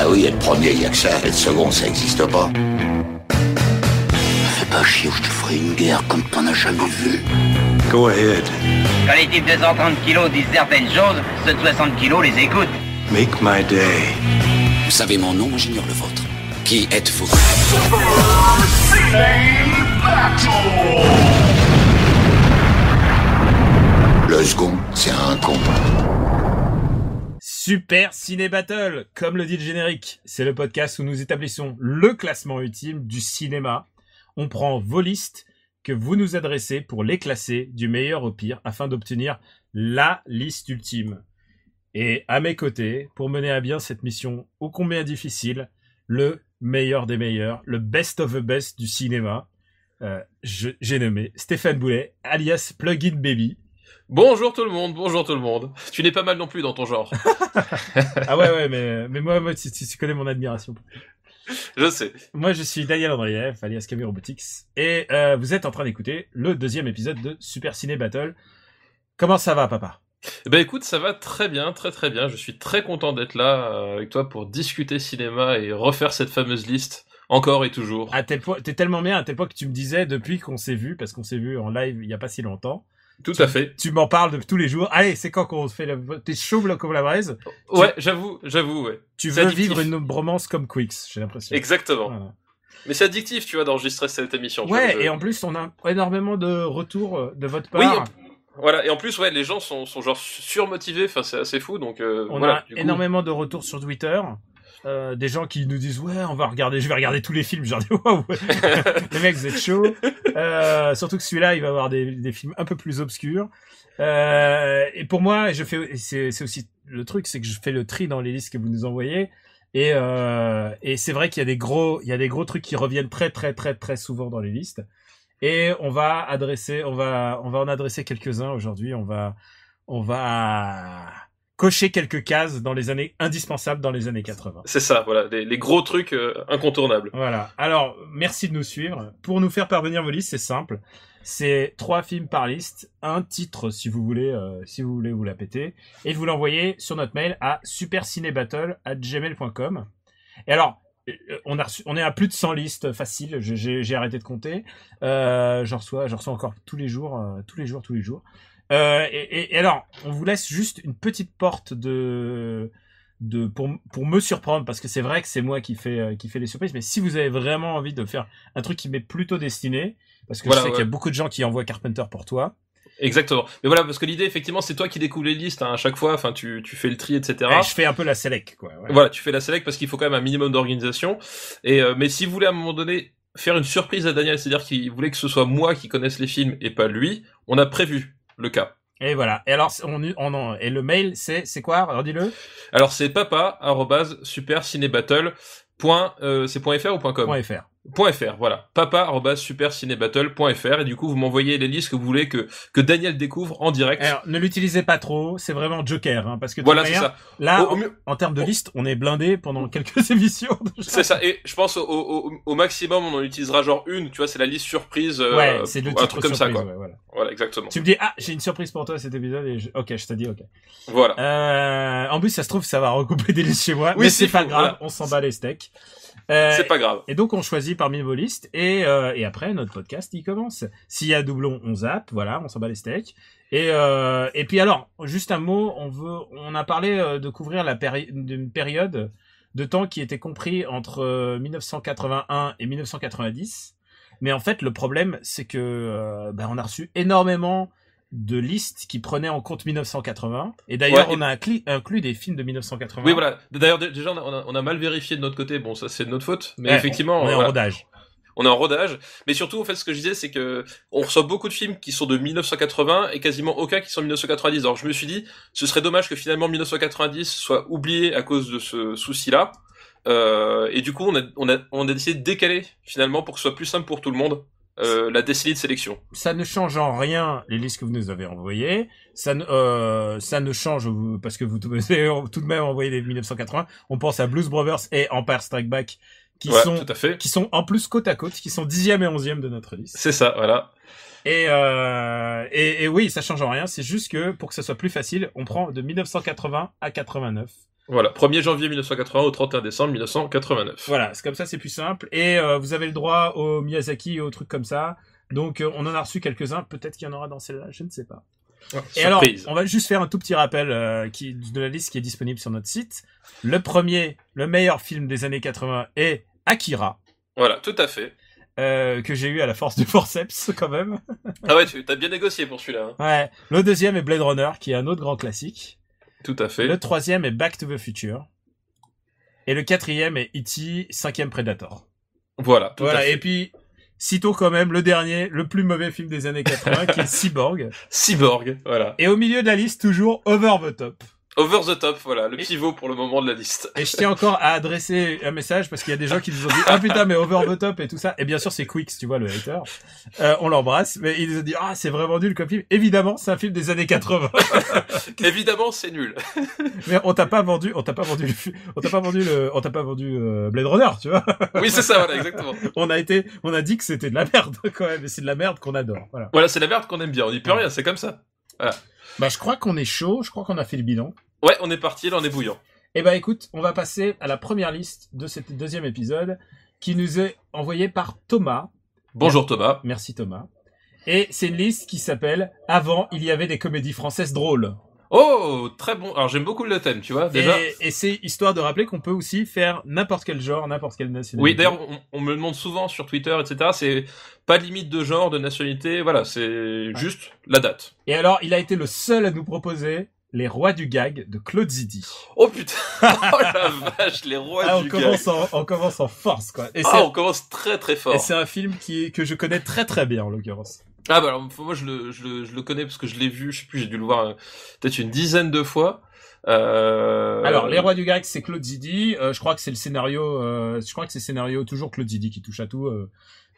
Ah oui, être premier, il y a que ça. Être second, ça existe pas. Fais pas chier ou je te ferai une guerre comme t'en as jamais vu. Go ahead. Quand les types de 130 kilos disent certaines choses, ceux de 60 kilos les écoutent. Make my day. Vous savez mon nom, j'ignore le vôtre. Qui êtes-vous? Le second, c'est un con. Super Ciné Battle, comme le dit le générique, c'est le podcast où nous établissons le classement ultime du cinéma. On prend vos listes que vous nous adressez pour les classer du meilleur au pire afin d'obtenir la liste ultime. Et à mes côtés, pour mener à bien cette mission ô combien difficile, le meilleur des meilleurs, le best of the best du cinéma, j'ai nommé Stéphane Boulet, alias Plugin Baby. Bonjour tout le monde. Tu n'es pas mal non plus dans ton genre. Ah ouais, mais moi tu connais mon admiration. Je sais. Moi je suis Daniel Andreev, alias Camille Robotics, et vous êtes en train d'écouter le deuxième épisode de Super Ciné Battle. Comment ça va, papa? Ben écoute, ça va très bien. Je suis très content d'être là avec toi pour discuter cinéma et refaire cette fameuse liste encore et toujours. À tel point, t'es tellement bien à tel point que tu me disais depuis qu'on s'est vu, parce qu'on s'est vu en live il y a pas si longtemps. Tout à fait. Tu m'en parles de tous les jours. Allez, c'est quand qu'on fait t'es chaud comme la braise. Ouais, j'avoue, ouais. Tu c'est veux addictif. vivre une bromance comme Quicks, j'ai l'impression. Exactement. Voilà. Mais c'est addictif, tu vois, d'enregistrer cette émission. Ouais, et en plus, on a énormément de retours de votre part. Oui, voilà. Et en plus, ouais, les gens sont genre surmotivés. Enfin, c'est assez fou. Donc, on a énormément de retours sur Twitter. Des gens qui nous disent ouais, je vais regarder tous les films. Genre waouh, les mecs vous êtes chauds. Surtout que celui-là, il va avoir des films un peu plus obscurs. Et pour moi, c'est aussi le truc, c'est que je fais le tri dans les listes que vous nous envoyez. Et c'est vrai qu'il y a des gros trucs qui reviennent très très très très souvent dans les listes. Et on va en adresser quelques-uns aujourd'hui. On va cocher quelques cases dans les années indispensables dans les années 80. C'est ça, voilà, les gros trucs incontournables. Voilà. Alors, merci de nous suivre. Pour nous faire parvenir vos listes, c'est simple. C'est 3 films par liste, un titre si vous voulez vous la péter, et vous l'envoyez sur notre mail à supercinébattle@gmail.com. Et alors, on est à plus de 100 listes faciles. J'ai arrêté de compter. J'en reçois encore tous les jours. Et alors, on vous laisse juste une petite porte pour me surprendre, parce que c'est vrai que c'est moi qui fait les surprises. Mais si vous avez vraiment envie de faire un truc qui m'est plutôt destiné, parce que je sais qu'il y a beaucoup de gens qui envoient Carpenter pour toi. Exactement. Mais voilà, parce que l'idée, effectivement, c'est toi qui découvres les listes, hein, à chaque fois. Enfin, tu fais le tri, etc. Et je fais un peu la select, quoi. Ouais. Voilà, tu fais la select parce qu'il faut quand même un minimum d'organisation. Et mais si vous voulez à un moment donné faire une surprise à Daniel, c'est-à-dire qu'il voulait que ce soit moi qui connaisse les films et pas lui, on a prévu le cas. Et voilà. Et alors, et le mail, c'est quoi? Alors, dis-le. Alors, c'est papa@supercinébattle.fr c'est .fr ou .com? .fr. .fr, voilà. papa@supercinébattle.fr, et du coup, vous m'envoyez les listes que vous voulez que Daniel découvre en direct. Alors, ne l'utilisez pas trop, c'est vraiment Joker, hein, parce que voilà, c'est ça. Là, en termes de liste, on est blindé pendant quelques émissions. C'est ça. Et je pense au maximum, on en utilisera genre une, tu vois, c'est la liste surprise. Ouais, c'est le titre un truc comme ça, quoi. Ouais, voilà. Voilà, exactement. Tu me dis, j'ai une surprise pour toi cet épisode, et je te dis, ok. Voilà. En plus, ça se trouve, ça va regrouper des listes chez moi, oui, mais c'est pas grave, voilà. on s'en bat les steaks. C'est pas grave. Et donc on choisit parmi vos listes, et après notre podcast il commence. S'il y a doublon, on zappe, voilà, on s'en bat les steaks. Et puis alors, juste un mot, on a parlé de couvrir d'une période de temps qui était compris entre 1981 et 1990. Mais en fait, le problème, c'est que on a reçu énormément de listes qui prenaient en compte 1980. Et d'ailleurs, on a inclus des films de 1980. Oui, voilà. D'ailleurs, déjà, on a mal vérifié de notre côté. Bon, ça, c'est de notre faute. Mais effectivement, on est en rodage. On est en rodage. Mais surtout, en fait, ce que je disais, c'est que on reçoit beaucoup de films qui sont de 1980 et quasiment aucun qui sont de 1990. Alors, je me suis dit, ce serait dommage que finalement 1990 soit oublié à cause de ce souci-là. Et du coup, on a décidé de décaler, finalement, pour que ce soit plus simple pour tout le monde. La décennie de sélection. Ça ne change en rien les listes que vous nous avez envoyées. Ça ne change parce que vous avez tout de même envoyé des 1980. On pense à Blues Brothers et Empire Strike Back qui sont en plus côte à côte, qui sont 10e et 11e de notre liste. C'est ça, voilà. Et oui, ça change en rien. C'est juste que pour que ça soit plus facile, on prend de 1980 à 89. Voilà, 1er janvier 1980 au 31 décembre 1989. Voilà, c'est comme ça, c'est plus simple. Et vous avez le droit au Miyazaki et aux trucs comme ça. Donc on en a reçu quelques-uns. Peut-être qu'il y en aura dans celle-là, je ne sais pas. Et alors, on va juste faire un tout petit rappel de la liste qui est disponible sur notre site. Le meilleur film des années 80 est Akira. Voilà, tout à fait. Que j'ai eu à la force du forceps, quand même. Ah ouais, t'as bien négocié pour celui-là. Hein. Ouais. Le deuxième est Blade Runner, qui est un autre grand classique. Tout à fait. Le troisième est Back to the Future. Et le quatrième est E.T., 5e Predator. Voilà, tout à fait. Et puis, citons quand même le dernier, le plus mauvais film des années 80, qui est Cyborg. Cyborg, voilà. Et au milieu de la liste, toujours Over the Top. Over the Top, voilà, le pivot pour le moment de la liste. Et je tiens encore à adresser un message parce qu'il y a des gens qui nous ont dit « Ah putain, mais Over the Top et tout ça ». Et bien sûr, c'est Quicks, tu vois, le hater. On l'embrasse, mais il nous a dit « Ah, c'est vraiment nul comme film ». Évidemment, c'est un film des années 80. Évidemment, c'est nul. Mais on t'a pas vendu Blade Runner, tu vois. Oui, c'est ça, voilà, exactement. On a dit que c'était de la merde, quand même. Et c'est de la merde qu'on adore. Voilà, c'est la merde qu'on aime bien. On dit plus rien, c'est comme ça. Voilà. Bah, je crois qu'on est chaud. Je crois qu'on a fait le bilan. Ouais, on est parti, là, on est bouillant. Eh ben, écoute, on va passer à la première liste de cet deuxième épisode qui nous est envoyée par Thomas. Bonjour Thomas. Merci Thomas. Et c'est une liste qui s'appelle « Avant, il y avait des comédies françaises drôles ». Oh, très bon. Alors, j'aime beaucoup le thème, tu vois, déjà. Et c'est histoire de rappeler qu'on peut aussi faire n'importe quel genre, n'importe quelle nationalité. Oui, d'ailleurs, on me demande souvent sur Twitter, etc. C'est pas de limite de genre, de nationalité, voilà, c'est juste la date. Et alors, il a été le seul à nous proposer Les Rois du Gag de Claude Zidi. Oh putain. Oh la vache, Les Rois du Gag. On commence en force, quoi. Et on commence très très fort. Et c'est un film que je connais très très bien, en l'occurrence. Ah bah alors moi je le connais parce que je l'ai vu, je sais plus, j'ai dû le voir peut-être une dizaine de fois. Alors Les Rois du Gag, c'est Claude Zidi. Je crois que c'est le scénario toujours Claude Zidi qui touche à tout.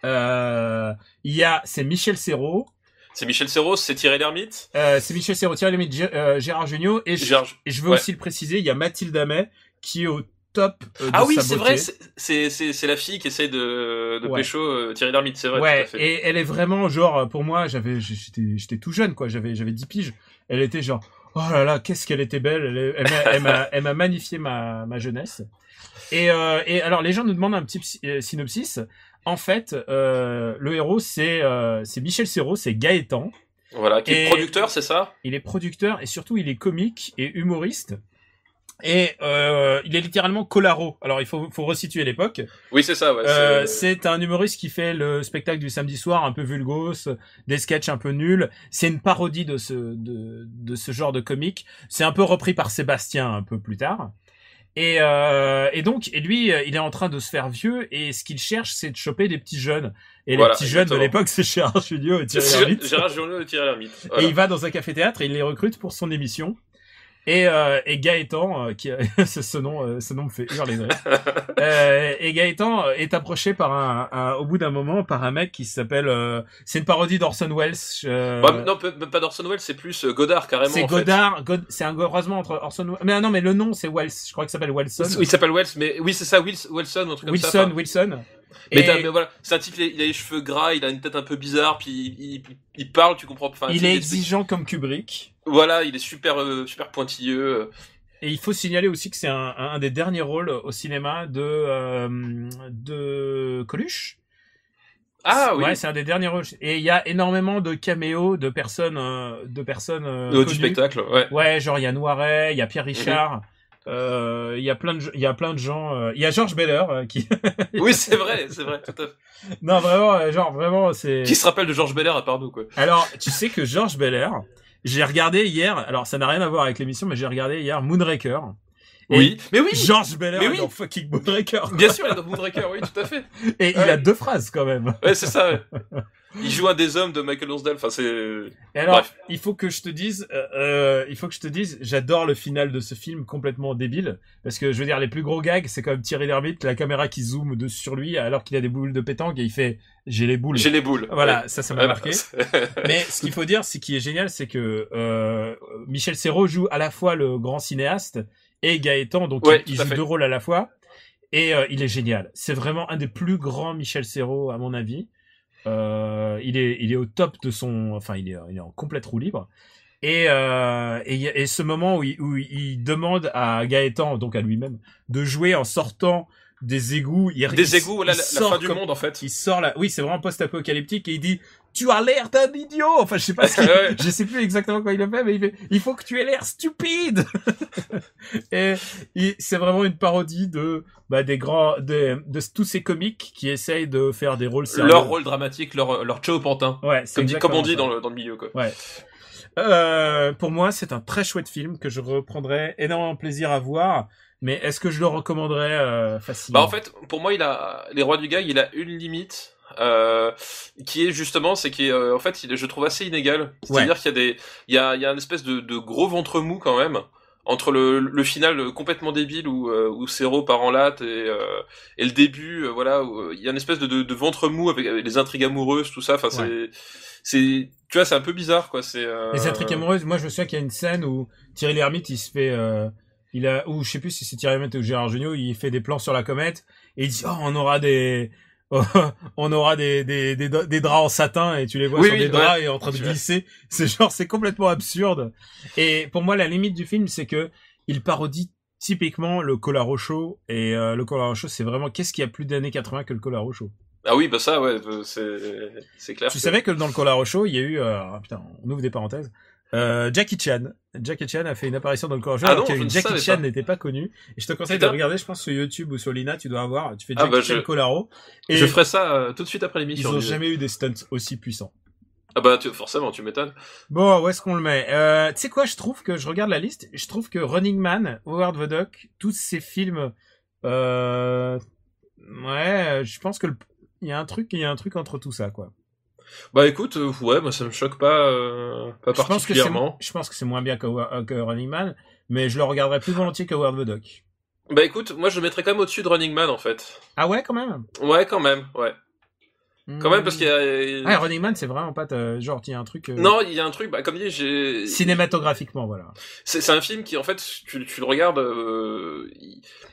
C'est Michel Serrault. C'est Michel Serrault, c'est Thierry Lhermitte. C'est Michel Serrault, Thierry Lhermitte, Gérard Jugnot et je veux aussi le préciser, il y a Mathilde Amet qui est au top de ah oui, sa c'est beauté. vrai, c'est la fille qui essaye de pécho Thierry Lhermitte, c'est vrai. Ouais, tout à fait. et elle est vraiment genre, pour moi, j'étais tout jeune, quoi, j'avais 10 piges. Elle était genre, oh là là, qu'est-ce qu'elle était belle. Elle m'a magnifié ma jeunesse. Et alors, les gens nous demandent un petit synopsis. En fait, le héros, c'est Michel Serrault, c'est Gaëtan. Voilà, qui est producteur, c'est ça? Il est producteur et surtout, il est comique et humoriste. Et il est littéralement Colaro. Alors il faut resituer l'époque. Oui, c'est ça. Ouais, c'est un humoriste qui fait le spectacle du samedi soir, un peu vulgos, des sketchs un peu nuls. C'est une parodie de ce genre de comique. C'est un peu repris par Sébastien un peu plus tard. Et donc lui, il est en train de se faire vieux et ce qu'il cherche, c'est de choper des petits jeunes. Et les petits jeunes de l'époque, c'est Gérard Jugnot et Thierry Lhermitte. Gérard Jugnot et Thierry Lhermitte. Voilà. Et il va dans un café-théâtre et il les recrute pour son émission. Et Gaëtan, ce nom me fait hurler de rire. Et Gaëtan est approché par au bout d'un moment, par un mec qui s'appelle, c'est une parodie d'Orson Welles. Non, pas d'Orson Welles, c'est plus Godard carrément. C'est Godard, c'est un croisement entre Orson Welles. Mais non, mais le nom c'est Welles. Je crois qu'il s'appelle Wellson. Oui, il s'appelle Welles, mais oui, c'est ça, Wilson, un truc comme ça. Wilson. Mais voilà, c'est un type, il a les cheveux gras, il a une tête un peu bizarre, puis il parle, tu comprends. Enfin, il est exigeant comme Kubrick. Voilà, il est super pointilleux. Et il faut signaler aussi que c'est un des derniers rôles au cinéma de Coluche. Ah oui. Ouais, c'est un des derniers rôles. Et il y a énormément de caméos de personnes du spectacle. Ouais. Ouais, genre il y a Noiret, il y a Pierre Richard. Il y a plein de gens. Il y a Georges Beller qui. Oui, c'est vrai, tout à fait. Non, vraiment, c'est. Qui se rappelle de Georges Beller à part nous, quoi. Alors, tu sais que Georges Beller, j'ai regardé hier. Alors, ça n'a rien à voir avec l'émission, mais j'ai regardé hier Moonraker. Oui, mais oui. Georges Beller est dans fucking Moonraker. Bien sûr, il est dans Moonraker, oui, tout à fait. Et il a 2 phrases quand même. Ouais, c'est ça. Ouais. Il joue un des hommes de Michael Lonsdale. Enfin, c'est. Et alors, bref. il faut que je te dise, j'adore le final de ce film complètement débile, parce que je veux dire, les plus gros gags, c'est quand même Thierry Lhermitte, la caméra qui zoome dessus sur lui, alors qu'il a des boules de pétanque et il fait, j'ai les boules. Voilà, ouais. ça m'a marqué. Mais ce qu'il faut dire, ce qui est génial, c'est que Michel Serrault joue à la fois le grand cinéaste et Gaëtan, donc il joue 2 rôles à la fois, et il est génial. C'est vraiment un des plus grands Michel Serrault, à mon avis. Il est au top de son, enfin il est en complète roue libre. Et ce moment où il demande à Gaëtan, donc à lui-même, de jouer en sortant des égouts. Des égouts, voilà, la fin du monde en fait. Il sort là. Oui, c'est vraiment post-apocalyptique et il dit tu as l'air d'un idiot. Enfin, je sais pas je sais plus exactement quoi il a fait, mais il fait il faut que tu aies l'air stupide. et c'est vraiment une parodie de tous ces comiques qui essayent de faire des rôles sérieux. Leur rôle dramatique, leur Chao Pantin. Ouais, comme on dit dans le milieu quoi. Ouais. Pour moi, c'est un très chouette film que je reprendrais énormément plaisir à voir. Mais est-ce que je le recommanderais facilement? Bah en fait, pour moi, Les Rois du Gag, il a une limite qui est justement, c'est en fait, je trouve assez inégal. C'est-à-dire qu'il y a une espèce de gros ventre mou quand même entre le final complètement débile où Serrault part en latte et le début, voilà, où il y a une espèce de ventre mou avec les intrigues amoureuses, tout ça. Enfin, tu vois, c'est un peu bizarre, quoi. Les intrigues amoureuses. Moi, je me souviens qu'il y a une scène où Thierry Lhermitte, il se fait ou je sais plus si c'est Thierry Lhermitte ou Gérard Jugnot, il fait des plans sur la comète et il dit on aura des draps en satin et tu les vois sur des draps et en train de glisser. C'est complètement absurde. Et pour moi, la limite du film, c'est que il parodie typiquement le Collaro Show et le Collaro Show, c'est vraiment qu'est-ce qu'il y a plus d'années 80 que le Collaro Show. Ah oui, bah ça, ouais, c'est clair. Tu savais que dans le Collaro Show, il y a eu on ouvre des parenthèses. Jackie Chan a fait une apparition dans le Collaro Show alors que Jackie Chan n'était pas connu. Et je te conseille de regarder, je pense sur YouTube ou sur Lina, tu dois avoir. Tu fais Jackie Chan Collaro. Et je ferai ça tout de suite après l'émission. Ils ont jamais eu des stunts aussi puissants. Ah bah forcément, tu m'étonnes. Bon, où est-ce qu'on le met? Tu sais quoi, je trouve que je regarde la liste, je trouve que Running Man, Howard the Duck, tous ces films, je pense que il y a un truc entre tout ça, quoi. Bah écoute, ouais, moi ça me choque pas particulièrement. Je pense que c'est moins bien que Running Man, mais je le regarderais plus volontiers que Howard the Duck. Bah écoute, moi je le mettrais quand même au-dessus de Running Man en fait. Ah ouais, quand même. Ouais, quand même, ouais. Quand même parce qu'il y a... Ah, Running Man, c'est vraiment pas genre il y a un truc. Non, il y a un truc, comme dit, cinématographiquement, voilà. C'est un film qui en fait, tu le regardes,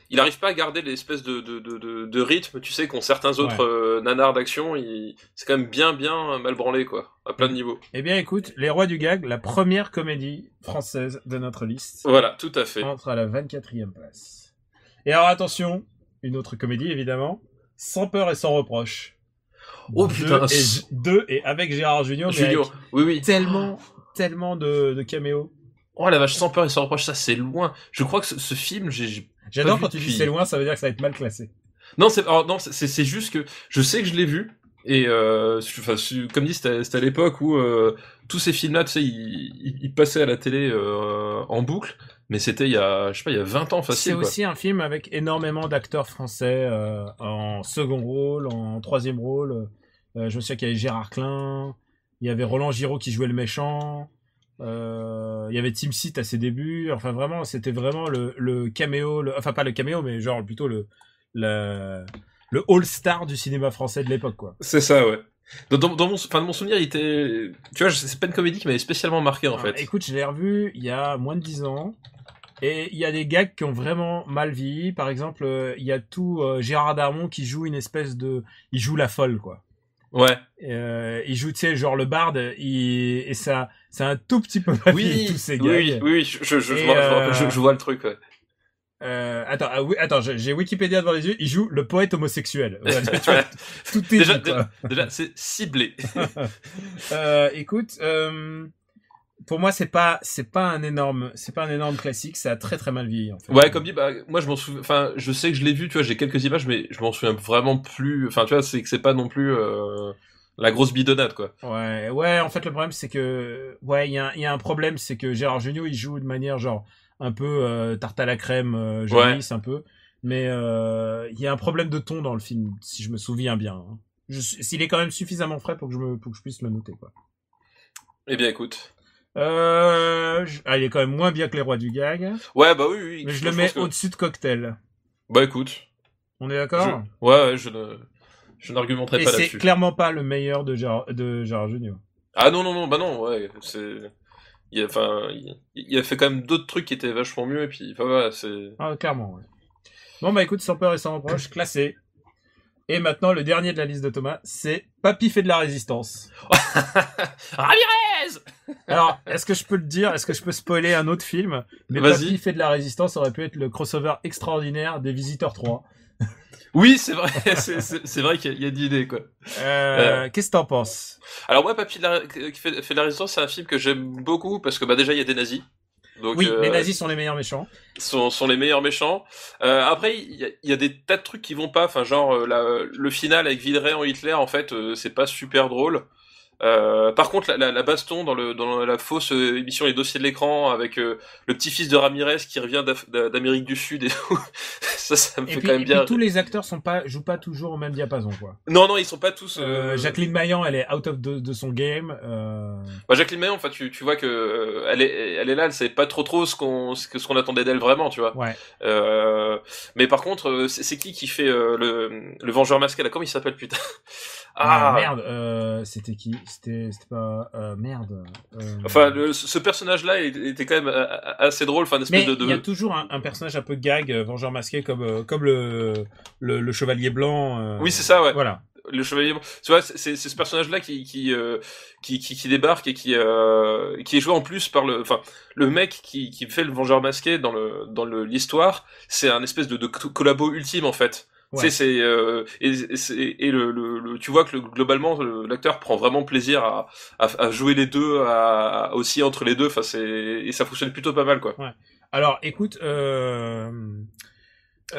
il arrive pas à garder l'espèce de rythme, tu sais, qu'ont certains autres nanars d'action. C'est quand même bien mal branlé quoi, à plein de niveaux. Eh bien, écoute, Les Rois du Gag, la première comédie française de notre liste. Voilà, tout à fait. Entre à la 24e place. Et alors attention, une autre comédie évidemment, Sans peur et sans reproche. Oh putain, deux et avec Gérard Jugnot, oui. Tellement de caméos. Oh la vache, Sans peur et sans reproche, ça c'est loin. Je crois que ce film, j'adore quand tu dis c'est loin, ça veut dire que ça va être mal classé. Non, c'est juste que je sais que je l'ai vu et comme dit, c'était à l'époque où tous ces films-là, tu sais, ils passaient à la télé en boucle. Mais c'était il y a 20 ans facile. C'est aussi un film avec énormément d'acteurs français en second rôle, en troisième rôle. Je me souviens qu'il y avait Gérard Klein, il y avait Roland Giraud qui jouait le méchant, il y avait Tim Seat à ses débuts. Enfin vraiment, c'était vraiment le caméo, enfin pas le caméo, mais genre plutôt le all-star du cinéma français de l'époque, quoi. C'est ça, ouais. Dans mon souvenir, il était, tu vois, c'est pas une comédie qui m'avait spécialement marqué en fait. Écoute, je l'ai revu il y a moins de 10 ans. Et il y a des gags qui ont vraiment mal vieilli. Par exemple, il y a Gérard Darmon qui joue une espèce de... Il joue la folle, quoi. Ouais. Il joue, tu sais, genre le barde, et ça, c'est un tout petit peu mal vieilli, tous ces gags. Oui, je vois le truc, ouais. Attends, j'ai Wikipédia devant les yeux. Il joue le poète homosexuel. Voilà, tout est déjà, c'est ciblé. Écoute, pour moi, c'est pas un énorme classique. Ça a très très mal vieilli, en fait. Ouais, comme dit, moi je m'en souviens. Enfin, je sais que je l'ai vu. Tu vois, j'ai quelques images, mais je m'en souviens vraiment plus. Enfin, tu vois, c'est que c'est pas non plus la grosse bidonnade, quoi. Ouais. En fait, le problème, c'est que il y a un problème, c'est que Gérard Jugnot, il joue de manière genre un peu tarte à la crème, jaunisse, un peu. Mais il y a un problème de ton dans le film, si je me souviens bien. Hein. S'il est quand même suffisamment frais pour que je puisse le noter, quoi. Eh bien, écoute. Il est quand même moins bien que Les Rois du Gag. Ouais, bah oui. Mais je le mets au-dessus de Cocktail. Bah écoute. On est d'accord? Ouais, je n'argumenterai pas là-dessus. Et c'est clairement pas le meilleur de Gérard Jugnot. Ah non, bah non, ouais, il a fait quand même d'autres trucs qui étaient vachement mieux, et puis, enfin voilà, c'est... Ah, clairement, ouais. Bon, bah écoute, Sans peur et sans reproche, classé. Et maintenant, le dernier de la liste de Thomas, c'est Papy fait de la résistance. Ramirez. Alors, est-ce que je peux le dire? Est-ce que je peux spoiler un autre film? Mais Vas-y. Papy fait de la résistance aurait pu être le crossover extraordinaire des Visiteurs 3. Oui, c'est vrai, c'est vrai qu'il y a d'idées, quoi. Qu'est-ce que t'en penses? Alors moi, Papy qui fait de la résistance, c'est un film que j'aime beaucoup parce que bah déjà il y a des nazis. Donc, Oui, les nazis sont les meilleurs méchants. sont les meilleurs méchants. Après, il y a des tas de trucs qui vont pas. Enfin, genre le final avec Villeray en Hitler, en fait, c'est pas super drôle. Par contre, la baston dans la fausse émission Les Dossiers de l'écran avec le petit-fils de Ramirez qui revient d'Amérique du Sud et tout, ça me fait quand même bien. Et puis tous les acteurs jouent pas toujours au même diapason, quoi. Non, ils sont pas tous. Jacqueline Maillan, elle est out of de son game. Bah, Jacqueline Maillan, enfin, tu vois que elle est là, elle savait pas trop ce qu'on attendait d'elle vraiment, tu vois. Ouais. Mais par contre, c'est qui fait le Vengeur masqué là? Comment il s'appelle, putain? Merde, c'était qui? C'était pas merde. Enfin, ce personnage-là était quand même assez drôle. Enfin, une espèce mais de. Il y a toujours un personnage un peu gag, vengeur masqué, comme le chevalier blanc. Oui, c'est ça, ouais. Voilà. Le chevalier. Tu vois, c'est ce personnage-là qui débarque et qui est joué en plus par le mec qui fait le Vengeur masqué dans l'histoire. C'est un espèce de collabo ultime en fait. Ouais. Tu sais, tu vois que globalement l'acteur prend vraiment plaisir à jouer les deux, aussi entre les deux. Enfin, et ça fonctionne plutôt pas mal, quoi. Ouais. Alors, écoute,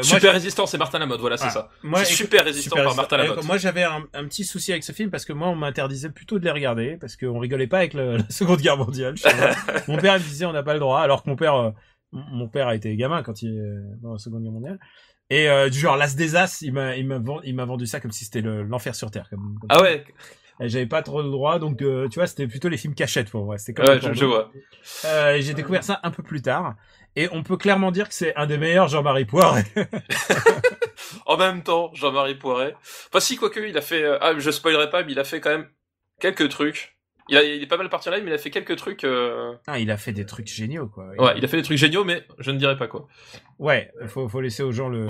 Super Résistant, c'est Martin Lamotte, voilà, c'est ça. Super Résistant par Martin Lamotte. Moi, j'avais un petit souci avec ce film parce que moi, on m'interdisait plutôt de les regarder parce qu'on rigolait pas avec la Seconde Guerre mondiale. Mon père me disait on n'a pas le droit, alors que mon père a été gamin quand il est dans la Seconde Guerre mondiale. Et du genre l'As des As, il m'a vendu ça comme si c'était l'enfer sur terre. Comme ah ouais. Et j'avais pas trop le droit, donc tu vois, c'était plutôt les films cachettes pour moi. C'était comme je vois. J'ai découvert ça un peu plus tard. Et on peut clairement dire que c'est un des meilleurs Jean-Marie Poiret. En même temps, Jean-Marie Poiret. Enfin, si, quoique, il a fait... je spoilerai pas, mais il a fait quand même quelques trucs. Il est pas mal parti en live, mais il a fait quelques trucs... il a fait des trucs géniaux, quoi. Ouais, il a fait des trucs géniaux, mais je ne dirai pas quoi. Ouais, faut laisser aux gens le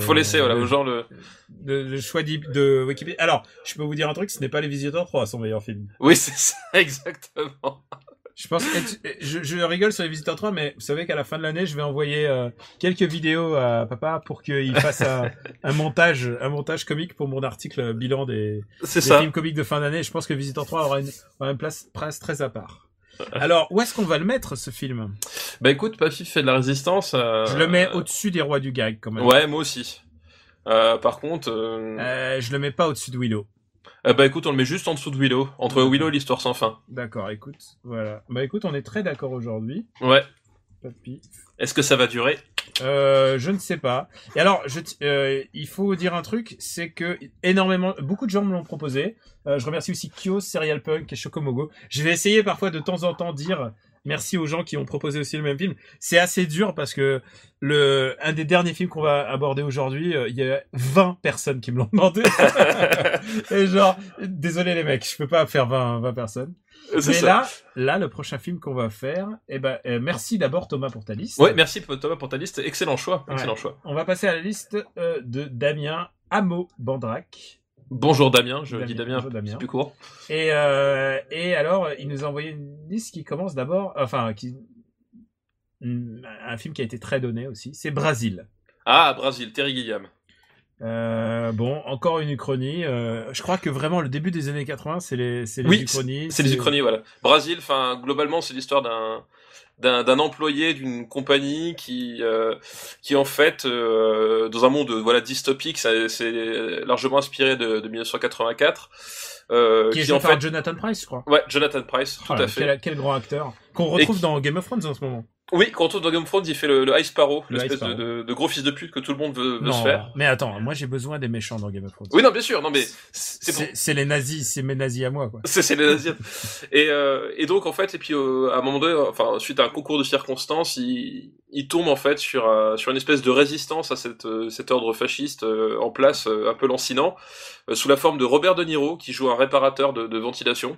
choix de Wikipédia. Alors, je peux vous dire un truc, ce n'est pas Les Visiteurs 3, son meilleur film. Oui, c'est ça, exactement. Je pense je rigole sur Les Visiteurs 3, mais vous savez qu'à la fin de l'année, je vais envoyer quelques vidéos à papa pour qu'il fasse un montage comique pour mon article bilan des films comiques de fin d'année. Je pense que Visiteurs 3 aura une place très à part. Alors, où est-ce qu'on va le mettre, ce film? Bah écoute, Papy fait de la résistance. Je le mets au-dessus des Rois du Gag, quand même. Ouais, moi aussi. Par contre... je le mets pas au-dessus de Willow. Bah écoute, on le met juste en dessous de Willow. Entre Willow et l'Histoire sans fin. D'accord, écoute. Voilà. Bah écoute, on est très d'accord aujourd'hui. Ouais. Papy. Est-ce que ça va durer? Je ne sais pas. Et alors, il faut dire un truc, c'est que beaucoup de gens me l'ont proposé. Je remercie aussi Kyo, Serial Punk et Chocomogo. Je vais essayer parfois de temps en temps dire merci aux gens qui ont proposé aussi le même film. C'est assez dur parce que un des derniers films qu'on va aborder aujourd'hui, il y a 20 personnes qui me l'ont demandé. Et genre, désolé les mecs, je peux pas faire 20 personnes. Mais là, le prochain film qu'on va faire, merci d'abord Thomas pour ta liste. Ouais, merci Thomas pour ta liste. Excellent choix. Excellent choix. On va passer à la liste de Damien Amo-Bandrac. Bonjour Damien, dis Damien, c'est plus court. Et alors, il nous a envoyé une liste qui commence d'abord, un film qui a été très donné aussi, c'est Brasil. Ah, Brasil, Terry Gilliam. Encore une uchronie. Je crois que vraiment le début des années 80, c'est les uchronies. C'est les uchronies, voilà. Brasil, globalement, c'est l'histoire d'un employé d'une compagnie qui en fait dans un monde dystopique, c'est largement inspiré de 1984. Qui est joué par Jonathan Pryce, je crois. Ouais, Jonathan Pryce, tout à fait. Quel grand acteur qu'on retrouve dans Game of Thrones en ce moment. Oui, quand on retrouve dans Game of Thrones, il fait le High Sparrow, l'espèce de gros fils de pute que tout le monde veut se faire. Mais attends, moi j'ai besoin des méchants dans Game of Thrones. Oui, non, bien sûr, non mais c'est les nazis, c'est mes nazis à moi, quoi. C'est les nazis. Et donc en fait, à un moment donné, suite à un concours de circonstances, il tombe en fait sur une espèce de résistance à cet ordre fasciste en place, un peu lancinant, sous la forme de Robert De Niro qui joue un réparateur de ventilation.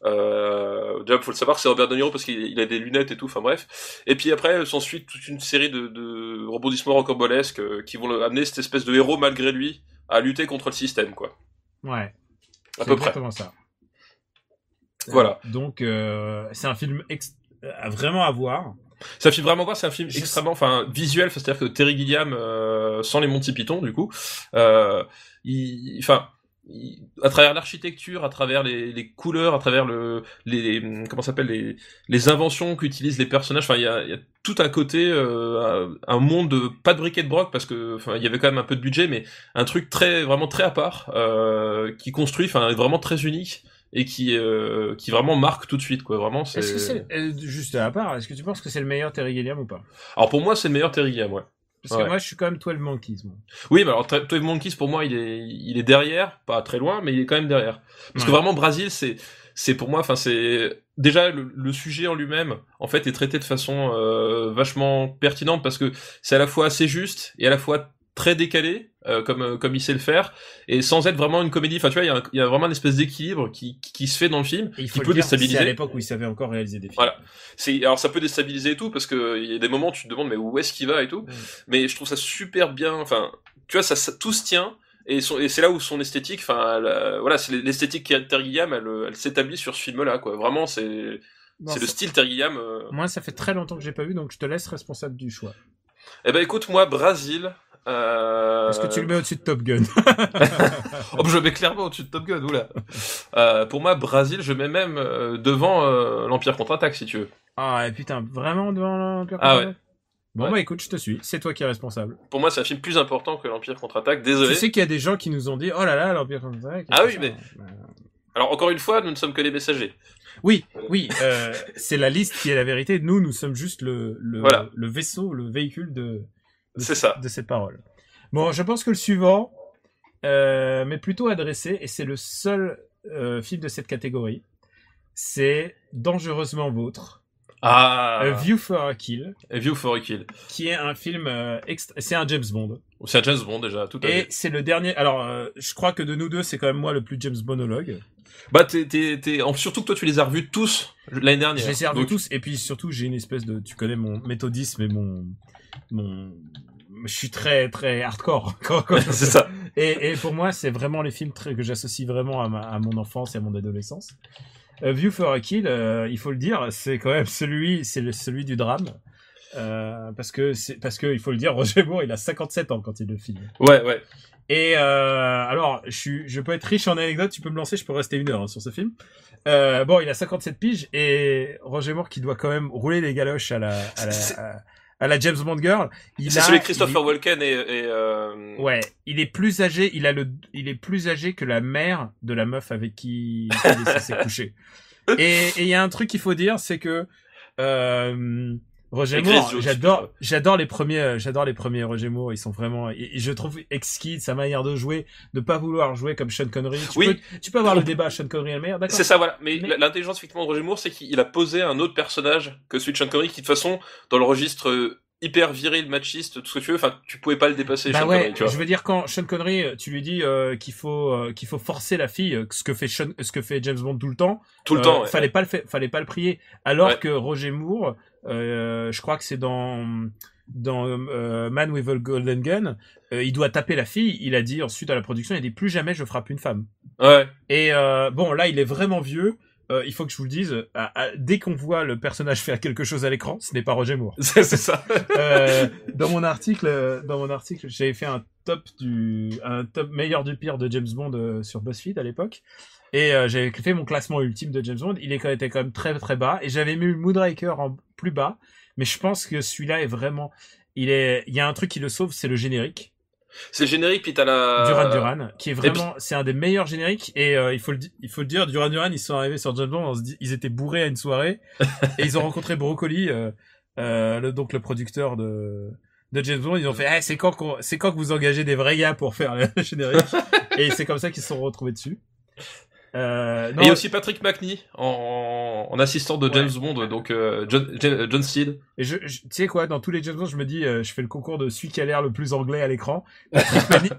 Déjà, faut le savoir, c'est Robert De Niro parce qu'il a des lunettes et tout. Enfin bref. Et puis après, s'ensuit toute une série de rebondissements rocambolesques qui vont amener cette espèce de héros malgré lui à lutter contre le système, quoi. Ouais. À C'est peu près. exactement ça. Voilà. Donc, c'est un film vraiment à voir. Ça fait vraiment voir, c'est un film Je extrêmement, visuel, c'est-à-dire que Terry Gilliam, sans les Monty Python, du coup, à travers l'architecture, à travers les couleurs, à travers comment ça s'appelle, les inventions qu'utilisent les personnages, il y a tout un côté, un monde pas de bric et de broc, parce que, il y avait quand même un peu de budget, mais un truc vraiment très à part, qui construit, vraiment très unique, et qui vraiment marque tout de suite, quoi. Vraiment, c'est... Est-ce que c'est, juste à part, est-ce que tu penses que c'est le meilleur Terry Gilliam ou pas? Alors pour moi, c'est le meilleur Terry Gilliam, ouais. Parce que moi, je suis quand même 12 Monkeys, moi. Oui, mais alors 12 Monkeys, pour moi, il est derrière, pas très loin, mais il est quand même derrière. Parce que vraiment, Brazil, c'est pour moi, c'est déjà le sujet en lui-même, en fait, est traité de façon vachement pertinente, parce que c'est à la fois assez juste et à la fois très décalé, comme il sait le faire, et sans être vraiment une comédie. Enfin, tu vois, il y a vraiment une espèce d'équilibre qui se fait dans le film, qui peut déstabiliser. C'est à l'époque où il savait encore réaliser des films. Voilà. Alors ça peut déstabiliser et tout, parce que il y a des moments où tu te demandes mais où est-ce qu'il va et tout. Mais je trouve ça super bien. Tu vois, ça tout se tient. Et c'est là où son esthétique, voilà, c'est l'esthétique qui a Terry Gilliam, elle s'établit sur ce film-là, quoi. Vraiment, c'est le style Terry Gilliam. Moi, ça fait très longtemps que j'ai pas vu, donc je te laisse responsable du choix. Eh ben, écoute, moi, Brazil. Est-ce que tu le mets au-dessus de Top Gun? Oh, je le mets clairement au-dessus de Top Gun, oula. Pour moi, Brazil, je mets même devant l'Empire contre-attaque, si tu veux. Ah, et putain, vraiment devant l'Empire contre-attaque? Ouais. Bon, bah écoute, je te suis. C'est toi qui es responsable. Pour moi, c'est un film plus important que l'Empire contre-attaque. Désolé. Tu sais qu'il y a des gens qui nous ont dit, oh là là, l'Empire contre-attaque. Ah oui, mais... Alors, encore une fois, nous ne sommes que les messagers. Oui, c'est la liste qui est la vérité. Nous sommes juste le vaisseau, le véhicule de cette parole. Bon, je pense que le suivant m'est plutôt adressé, et c'est le seul film de cette catégorie. C'est Dangereusement Vôtre. A View for a Kill. A View for a Kill. Qui est un film c'est un James Bond. C'est un James Bond déjà, tout à fait. Et c'est le dernier. Alors, je crois que de nous deux, c'est quand même moi le plus James Bondologue. Bah, surtout que toi, tu les as revus tous l'année dernière. Je les ai revus tous, et puis surtout, j'ai une espèce de, tu connais mon méthodisme et je suis très très hardcore. C'est ça. Et pour moi, c'est vraiment les films que j'associe vraiment à mon enfance et à mon adolescence. View for a Kill, il faut le dire, c'est quand même celui du drame. Parce que il faut le dire, Roger Moore, il a 57 ans quand il le filme. Ouais. Et alors, je peux être riche en anecdotes, tu peux me lancer, je peux rester une heure sur ce film. Bon, il a 57 piges, et Roger Moore qui doit quand même rouler les galoches à la James Bond girl. C'est celui de Christopher Walken Ouais, il est plus âgé, il est plus âgé que la mère de la meuf avec qui il s'est couché. Et il y a un truc qu'il faut dire, c'est que Roger Moore, j'adore les premiers Roger Moore, ils sont vraiment, et je trouve exquis sa manière de jouer, de pas vouloir jouer comme Sean Connery. Tu peux avoir le débat Sean Connery est le meilleur, d'accord. C'est ça, voilà. Mais l'intelligence effectivement de Roger Moore, c'est qu'il a posé un autre personnage que celui de Sean Connery, qui de toute façon, dans le registre hyper viril, machiste, tout ce que tu veux, tu pouvais pas le dépasser. Bah Sean ouais, Connery, tu vois. je veux dire, quand Sean Connery, tu lui dis qu'il faut forcer la fille, ce que fait James Bond tout le temps. Ouais. Fallait pas le prier. Alors que Roger Moore, je crois que c'est dans Man with a Golden Gun, il doit taper la fille. Il a dit ensuite à la production, il a dit plus jamais je frappe une femme. Ouais. Et bon, là, il est vraiment vieux. Il faut que je vous le dise, dès qu'on voit le personnage faire quelque chose à l'écran, ce n'est pas Roger Moore. C'est ça. Dans mon article, j'avais fait un top meilleur du pire de James Bond sur BuzzFeed à l'époque. Et j'avais fait mon classement ultime de James Bond. Il était quand même très très bas. Et j'avais mis Moonraker en plus bas. Mais je pense que celui-là est vraiment... Il y a un truc qui le sauve, c'est le générique. C'est le générique, puis t'as la... Duran, qui est vraiment... C'est un des meilleurs génériques. Et il faut le dire, Duran, ils sont arrivés sur James Bond, ils étaient bourrés à une soirée. Et ils ont rencontré Broccoli, donc le producteur de James Bond. Ils ont fait c'est quand que vous engagez des vrais gars pour faire le générique. Et c'est comme ça qu'ils se sont retrouvés dessus. Et il y a aussi Patrick McNee en assistant de James Bond, donc John Steed. Et tu sais quoi, dans tous les James Bond, je me dis, je fais le concours de celui qui a l'air le plus anglais à l'écran.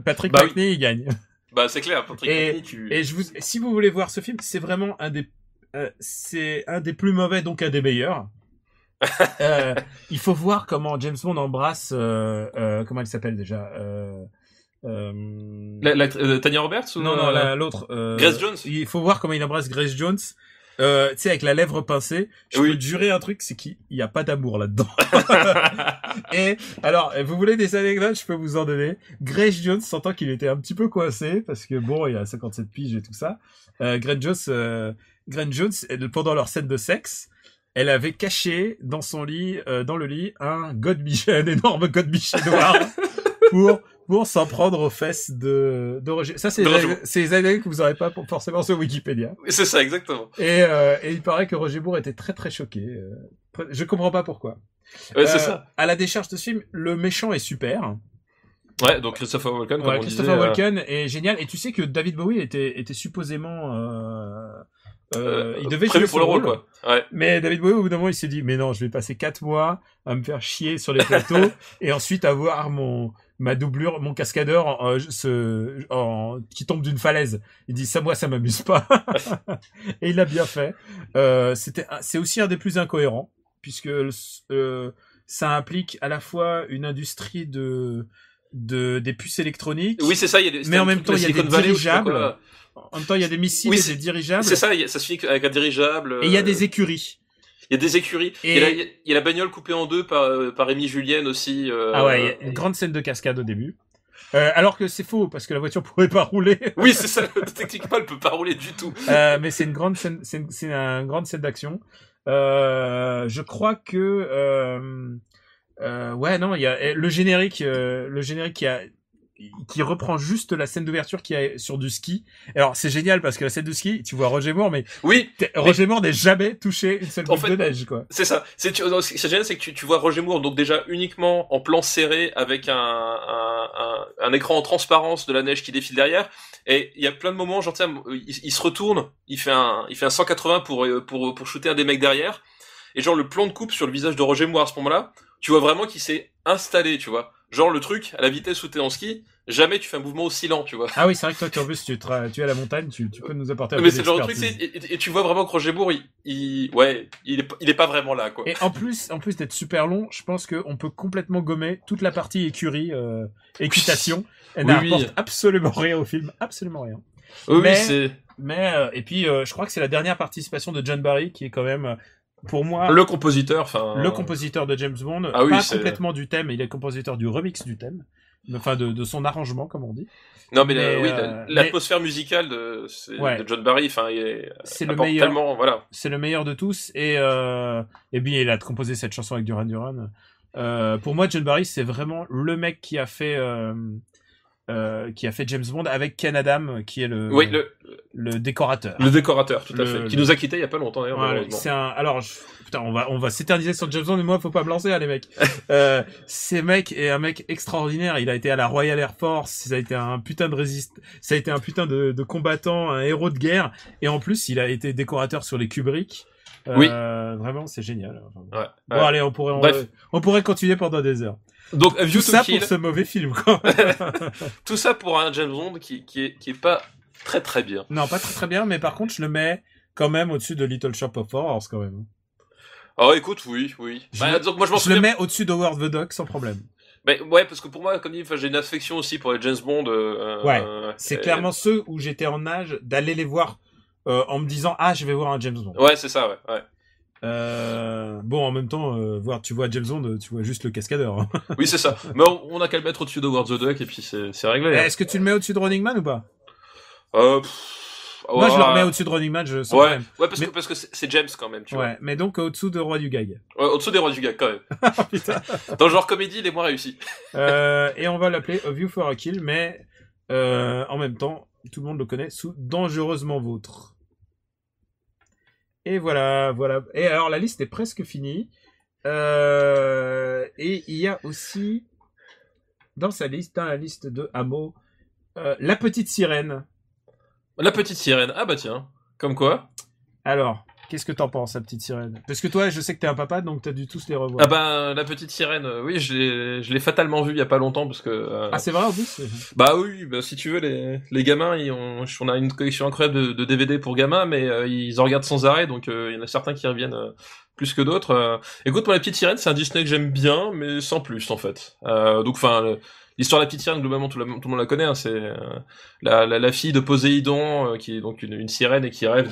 Patrick McNee, il gagne. Bah c'est clair, Patrick McNee. Et si vous voulez voir ce film, c'est vraiment c'est un des plus mauvais, donc un des meilleurs. Il faut voir comment James Bond embrasse, comment elle s'appelle déjà, Tanya Roberts ou Non, l'autre. Grace Jones. Il faut voir comment il embrasse Grace Jones. Tu sais, avec la lèvre pincée. Je peux te jurer un truc, c'est qu'il y a pas d'amour là-dedans. Et, alors, vous voulez des anecdotes, je peux vous en donner. Grace Jones, sentant qu'il était un petit peu coincé, parce que bon, il a 57 piges et tout ça. Grace Jones, pendant leur scène de sexe, elle avait caché dans son lit, dans le lit, un énorme godemiché noir pour s'en prendre aux fesses de Roger. Ça, c'est les anecdotes que vous aurez pas forcément sur Wikipédia. C'est ça, exactement. Et il paraît que Roger Moore était très très choqué. Je comprends pas pourquoi. Ouais, c'est ça. À la décharge de ce film, le méchant est super. Ouais, donc Christopher Walken, comme on Christopher disait, Walken est génial. Et tu sais que David Bowie était supposément il devait prévu jouer pour le rôle, quoi. Ouais. Mais David Bowie, au bout d'un moment, il s'est dit, mais non, je vais passer 4 mois à me faire chier sur les plateaux et ensuite avoir ma doublure, mon cascadeur, qui tombe d'une falaise. Il dit, ça, moi, ça m'amuse pas. Et il l'a bien fait. C'est aussi un des plus incohérents, puisque, ça implique à la fois une industrie des puces électroniques. Oui, c'est ça, mais en même temps, il y a des dirigeables. En même temps, il y a des missiles et des dirigeables. C'est ça, ça se finit avec un dirigeable. Et il y a des écuries. Il y a des écuries. Et il y a la bagnole coupée en deux par Rémi Julien aussi. Ah ouais, il y a une grande scène de cascade au début. Alors que c'est faux, parce que la voiture pourrait pas rouler. Oui, c'est ça, techniquement, elle peut pas rouler du tout. Mais c'est une grande scène, c'est une grande scène d'action. Je crois que, ouais, non, il y a le générique qui reprend juste la scène d'ouverture qui est sur du ski. Alors, c'est génial parce que la scène de ski, tu vois Roger Moore, mais Roger Moore n'est jamais touché une seule goutte de neige, quoi. C'est ça. C'est génial, c'est que tu vois Roger Moore, donc déjà uniquement en plan serré avec un écran en transparence de la neige qui défile derrière. Et il y a plein de moments, genre, il se retourne, il fait un 180 pour shooter un des mecs derrière. Et genre, le plan de coupe sur le visage de Roger Moore à ce moment-là, tu vois vraiment qu'il s'est installé, tu vois. Genre, le truc, à la vitesse où t'es en ski, jamais tu fais un mouvement aussi lent, tu vois. Ah oui, c'est vrai que toi, en plus, tu es à la montagne, tu peux nous apporter un peu mais c'est le genre de truc, d'expertise. et tu vois vraiment que Roger Moore, il est pas vraiment là, quoi. Et en plus d'être super long, je pense qu'on peut complètement gommer toute la partie écurie, équitation. Elle n'apporte absolument rien au film, absolument rien. Oui, et puis, je crois que c'est la dernière participation de John Barry qui est quand même, pour moi, le compositeur de James Bond, complètement du thème, il est compositeur du remix du thème, enfin de son arrangement, comme on dit. Non, mais l'atmosphère musicale de John Barry, enfin, c'est le meilleur. Tellement, voilà. C'est le meilleur de tous, et puis il a composé cette chanson avec Duran Duran. Pour moi, John Barry, c'est vraiment le mec qui a fait James Bond avec Ken Adam, qui est le décorateur. Le décorateur, tout à fait. Qui nous a quittés il y a pas longtemps, d'ailleurs, malheureusement. Putain, on va s'éterniser sur James Bond, mais moi, faut pas me lancer, les mecs. Ce mec est un mec extraordinaire. Il a été à la Royal Air Force. Ça a été un putain de combattant, un héros de guerre. Et en plus, il a été décorateur sur les Kubrick. Vraiment, c'est génial. Bon, allez, on pourrait continuer pendant des heures. Donc, tout ça pour ce mauvais film, quoi. Tout ça pour un James Bond qui est pas très très bien. Non, pas très très bien, mais par contre, je le mets quand même au-dessus de Little Shop of Horrors, quand même. Oh, écoute, oui. Donc, moi, je le mets au-dessus d'Howard the Duck, sans problème. Ouais, parce que pour moi, comme dit, j'ai une affection aussi pour les James Bond. C'est clairement ceux où j'étais en âge d'aller les voir, en me disant, je vais voir un James Bond. Ouais, c'est ça, ouais. Bon, en même temps, tu vois James Bond, tu vois juste le cascadeur. Hein. Oui, c'est ça. Mais on a qu'à le mettre au-dessus de Howard the Duck et puis c'est réglé. Est-ce que tu le mets au-dessus de Running Man ou pas? Moi, je le remets au-dessus de Running Man, sans problème. Ouais, parce que c'est James quand même, tu vois. Ouais, mais donc au-dessous de Roi du Gag. Ouais, au-dessous des Rois du Gag quand même. Putain. Dans le genre comédie, il est moins réussi. Et on va l'appeler A View for a Kill, mais en même temps, tout le monde le connaît sous Dangereusement Vôtre. Et voilà. Et alors, la liste est presque finie. Et il y a aussi, dans la liste de Hameau, La Petite Sirène. La Petite Sirène. Ah bah tiens. Comme quoi? Alors, qu'est-ce que t'en penses, La Petite Sirène? Parce que toi, je sais que t'es un papa, donc t'as dû tous les revoir. Ah bah, La Petite Sirène, oui, je l'ai fatalement vu il y a pas longtemps, parce que... c'est vrai, en plus? Bah oui, si tu veux, les gamins, on a une collection incroyable de DVD pour gamins, mais ils en regardent sans arrêt, donc il y en a certains qui reviennent plus que d'autres. Écoute, moi, La Petite Sirène, c'est un Disney que j'aime bien, mais sans plus, en fait. Donc, enfin... L'histoire de la petite sirène, globalement, tout le monde la connaît. Hein, c'est la fille de Poséidon, qui est donc une sirène et qui rêve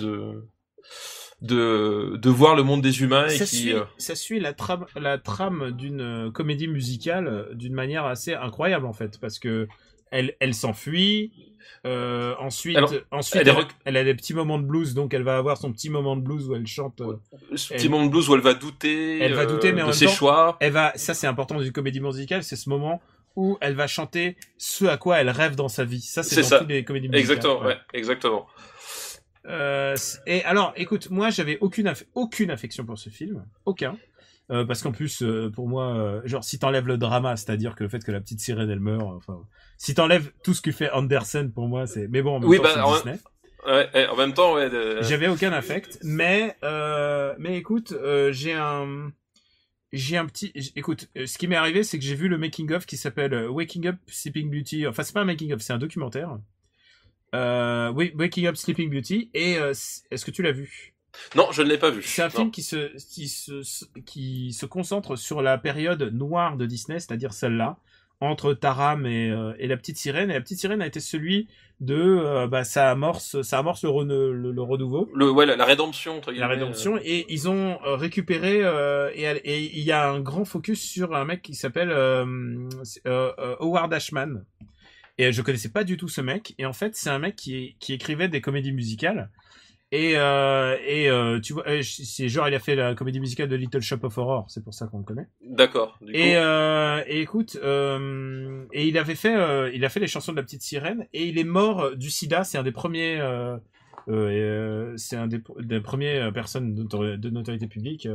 de voir le monde des humains et ça suit la trame d'une comédie musicale d'une manière assez incroyable en fait, parce que elle s'enfuit. Ensuite, elle a des petits moments de blues, donc elle va avoir son petit moment de blues où elle chante. Ce petit moment de blues où elle va douter. Elle va douter, mais en de même ses temps, choix. ça c'est important d'une comédie musicale, c'est ce moment où elle va chanter ce à quoi elle rêve dans sa vie. Ça c'est dans toutes les comédies musicales. Exactement, ouais, exactement. Et alors, écoute, moi j'avais aucune affection pour ce film, parce qu'en plus, pour moi, genre si t'enlèves le drama, c'est-à-dire que le fait que la petite sirène elle meurt, enfin, si t'enlèves tout ce que fait Andersen, pour moi c'est. Mais bon, en même temps, c'est Disney. Ouais, en même temps, ouais. J'avais aucun affect, mais écoute, j'ai un petit. Écoute, ce qui m'est arrivé, c'est que j'ai vu le making of qui s'appelle Waking Up Sleeping Beauty. Enfin, c'est pas un making of, c'est un documentaire. Waking Up Sleeping Beauty. Et est-ce que tu l'as vu? Non, je ne l'ai pas vu. C'est un film qui se concentre sur la période noire de Disney, c'est-à-dire celle-là, entre Taram et la petite sirène. Et la petite sirène a été celui de ça amorce le renouveau. La rédemption entre guillemets. La rédemption, et ils ont récupéré et il y a un grand focus sur un mec qui s'appelle Howard Ashman. Et je connaissais pas du tout ce mec, et en fait c'est un mec qui écrivait des comédies musicales. Et tu vois, c'est genre il a fait la comédie musicale de Little Shop of Horror, c'est pour ça qu'on le connaît. D'accord. Et écoute, et il a fait les chansons de la petite sirène, et il est mort du sida. C'est un des premiers, c'est un des premières personnes de notoriété publique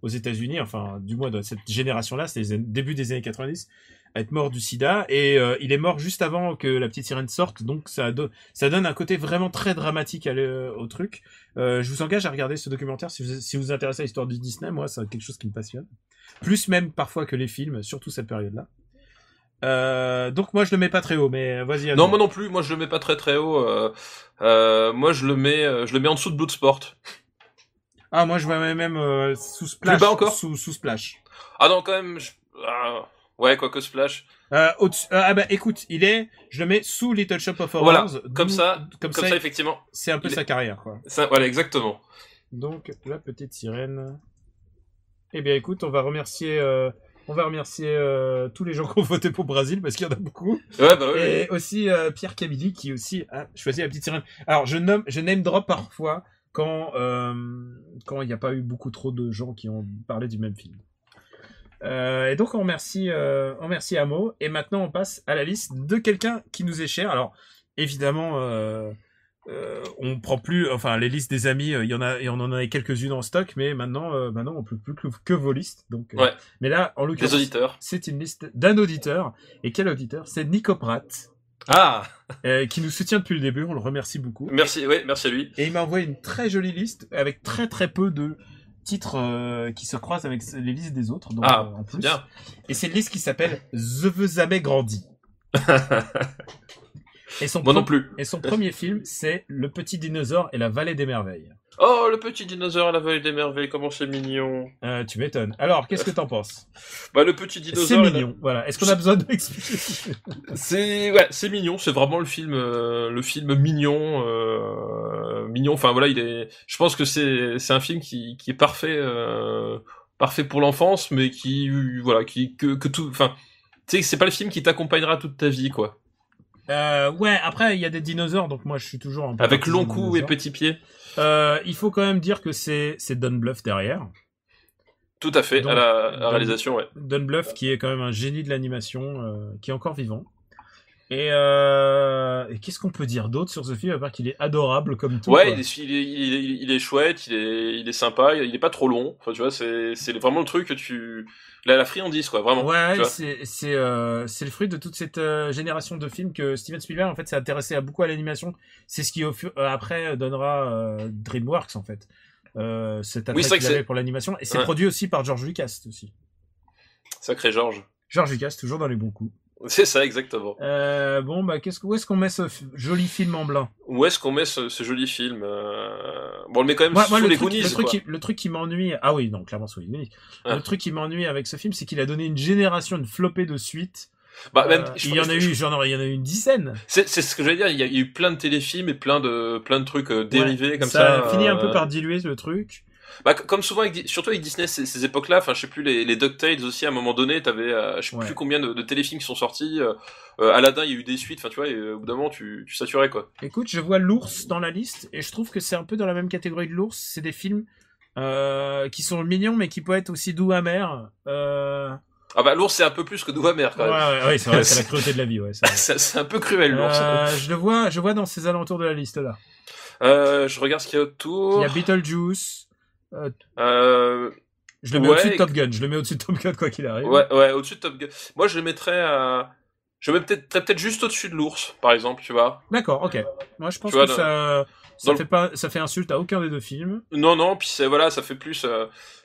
aux États-Unis, enfin du moins de cette génération-là, c'est les débuts des années 90. À être mort du sida, et il est mort juste avant que la petite sirène sorte, donc ça donne un côté vraiment très dramatique au truc. Je vous engage à regarder ce documentaire si vous vous intéressez à l'histoire du Disney. Moi c'est quelque chose qui me passionne, plus même parfois que les films, surtout cette période-là. Donc moi je le mets pas très haut, mais vas-y. Non, moi non plus, moi je le mets pas très très haut. Moi je le mets en dessous de Bloodsport. Ah, moi je mets même sous Splash. Plus bas encore. Sous Splash. Ah non, quand même. Ouais, quoique Splash. Écoute, je le mets sous Little Shop of Horrors. Voilà, comme ça, effectivement. C'est un peu sa carrière, quoi. Ça, voilà, exactement. Donc, la petite sirène. Eh bien, écoute, on va remercier tous les gens qui ont voté pour Brésil, parce qu'il y en a beaucoup. Ouais, bah oui. Et aussi Pierre Camilli, qui aussi a choisi la petite sirène. Alors, je name drop parfois quand il n'y a pas eu beaucoup trop de gens qui ont parlé du même film. Et donc on remercie Amo, et maintenant on passe à la liste de quelqu'un qui nous est cher. Alors évidemment on prend plus, enfin les listes des amis, il y en a, et on en a quelques-unes en stock, mais maintenant on peut plus que vos listes. Donc ouais. Mais là en l'occurrence des auditeurs, c'est une liste d'un auditeur. Et quel auditeur? C'est Nico Pratt. Qui nous soutient depuis le début, on le remercie beaucoup. Merci à lui. Et il m'a envoyé une très jolie liste avec très très peu de titres qui se croisent avec les listes des autres. Donc, en plus. Bien. Et c'est une liste qui s'appelle The Vezame Grandi. Moi non plus. Et son premier film, c'est Le Petit Dinosaure et la Vallée des Merveilles. Oh, Le Petit Dinosaure et la Vallée des Merveilles, comment c'est mignon. Tu m'étonnes. Alors, qu'est-ce que t'en penses? Le Petit Dinosaure... C'est mignon, voilà. Est-ce qu'on a besoin de l'expliquer? C'est mignon, c'est vraiment le film mignon. Mignon, enfin voilà, je pense que c'est un film qui est parfait pour l'enfance, mais que tout... Enfin, tu sais, c'est pas le film qui t'accompagnera toute ta vie, quoi. Après il y a des dinosaures, donc moi je suis toujours un peu avec long cou et petits pieds. Il faut quand même dire que c'est Don Bluth derrière. Tout à fait. Donc, à la réalisation, ouais. Don Bluth qui est quand même un génie de l'animation, qui est encore vivant. Et qu'est-ce qu'on peut dire d'autre sur ce film, à part qu'il est adorable comme tout. Ouais, il est chouette, il est sympa, il est pas trop long. Enfin, tu vois, c'est vraiment le truc que la friandise, quoi, vraiment. Ouais, c'est le fruit de toute cette génération de films que Steven Spielberg en fait s'est intéressé beaucoup à l'animation. C'est ce qui après donnera DreamWorks en fait. Cet attrait qu'il avait pour l'animation, et c'est produit aussi par George Lucas aussi. Sacré George. George Lucas, toujours dans les bons coups. C'est ça, exactement. Où est-ce qu'on met ce joli film en blanc? Où est-ce qu'on met ce joli film on le met quand même sous les Goonies. Le truc qui m'ennuie... Ah oui, non, clairement sous les Goonies. Le truc qui m'ennuie avec ce film, c'est qu'il a donné une flopée de suites Même, il y en a eu une dizaine. C'est ce que j'allais dire. Il y a eu plein de téléfilms et plein de trucs dérivés comme ça. Ça finit un peu par diluer le truc. Comme souvent, surtout avec Disney, ces époques-là, enfin, je sais plus, les DuckTales aussi, à un moment donné, t'avais, je sais plus combien de téléfilms qui sont sortis, Aladdin, il y a eu des suites, enfin, tu vois, et au bout d'un moment, tu saturais, quoi. Écoute, je vois l'ours dans la liste, et je trouve que c'est un peu dans la même catégorie de l'ours, c'est des films, qui sont mignons, mais qui peuvent être aussi doux amers, Ah bah, l'ours, c'est un peu plus que doux amer, quand même. Ouais, c'est vrai, c'est la cruauté de la vie, ouais. C'est un peu cruel, l'ours. Je vois dans ces alentours de la liste, là. Je regarde ce qu'il y a autour. Il y a Beetlejuice. Je le mets au-dessus de Top Gun. Je le mets au-dessus de Top Gun quoi qu'il arrive. Ouais, au-dessus de Top Gun. Moi, je le mettrais je le mettrais peut-être juste au-dessus de l'ours, par exemple, tu vois. D'accord, ok. Moi, je pense que ça fait insulte à aucun des deux films. Non, puis ça fait plus,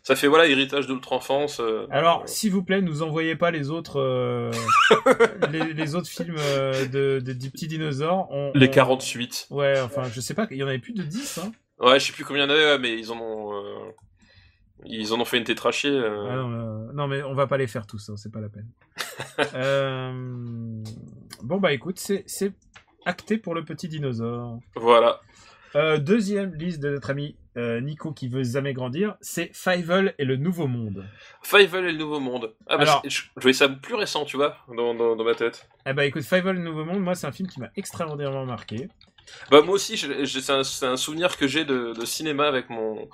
ça fait héritage de notre enfance. Alors, s'il vous plaît, nous envoyez pas les autres, les autres films des petits dinosaures. Les 48. Ouais, enfin, je sais pas, il y en avait plus de 10, hein. Ouais, je sais plus combien il y en avait, mais ils en ont fait une tétrachée. Non, mais on va pas les faire tous, hein, c'est pas la peine. Bon, bah écoute, c'est acté pour le petit dinosaure. Voilà. Deuxième liste de notre ami Nico qui veut jamais grandir, c'est Fievel et le Nouveau Monde. Fievel et le Nouveau Monde. Ah bah, alors, je voyais ça plus récent, tu vois, dans ma tête. Eh bah écoute, Fievel et le Nouveau Monde, moi c'est un film qui m'a extraordinairement marqué. Bah moi aussi, c'est un souvenir que j'ai de cinéma avec mon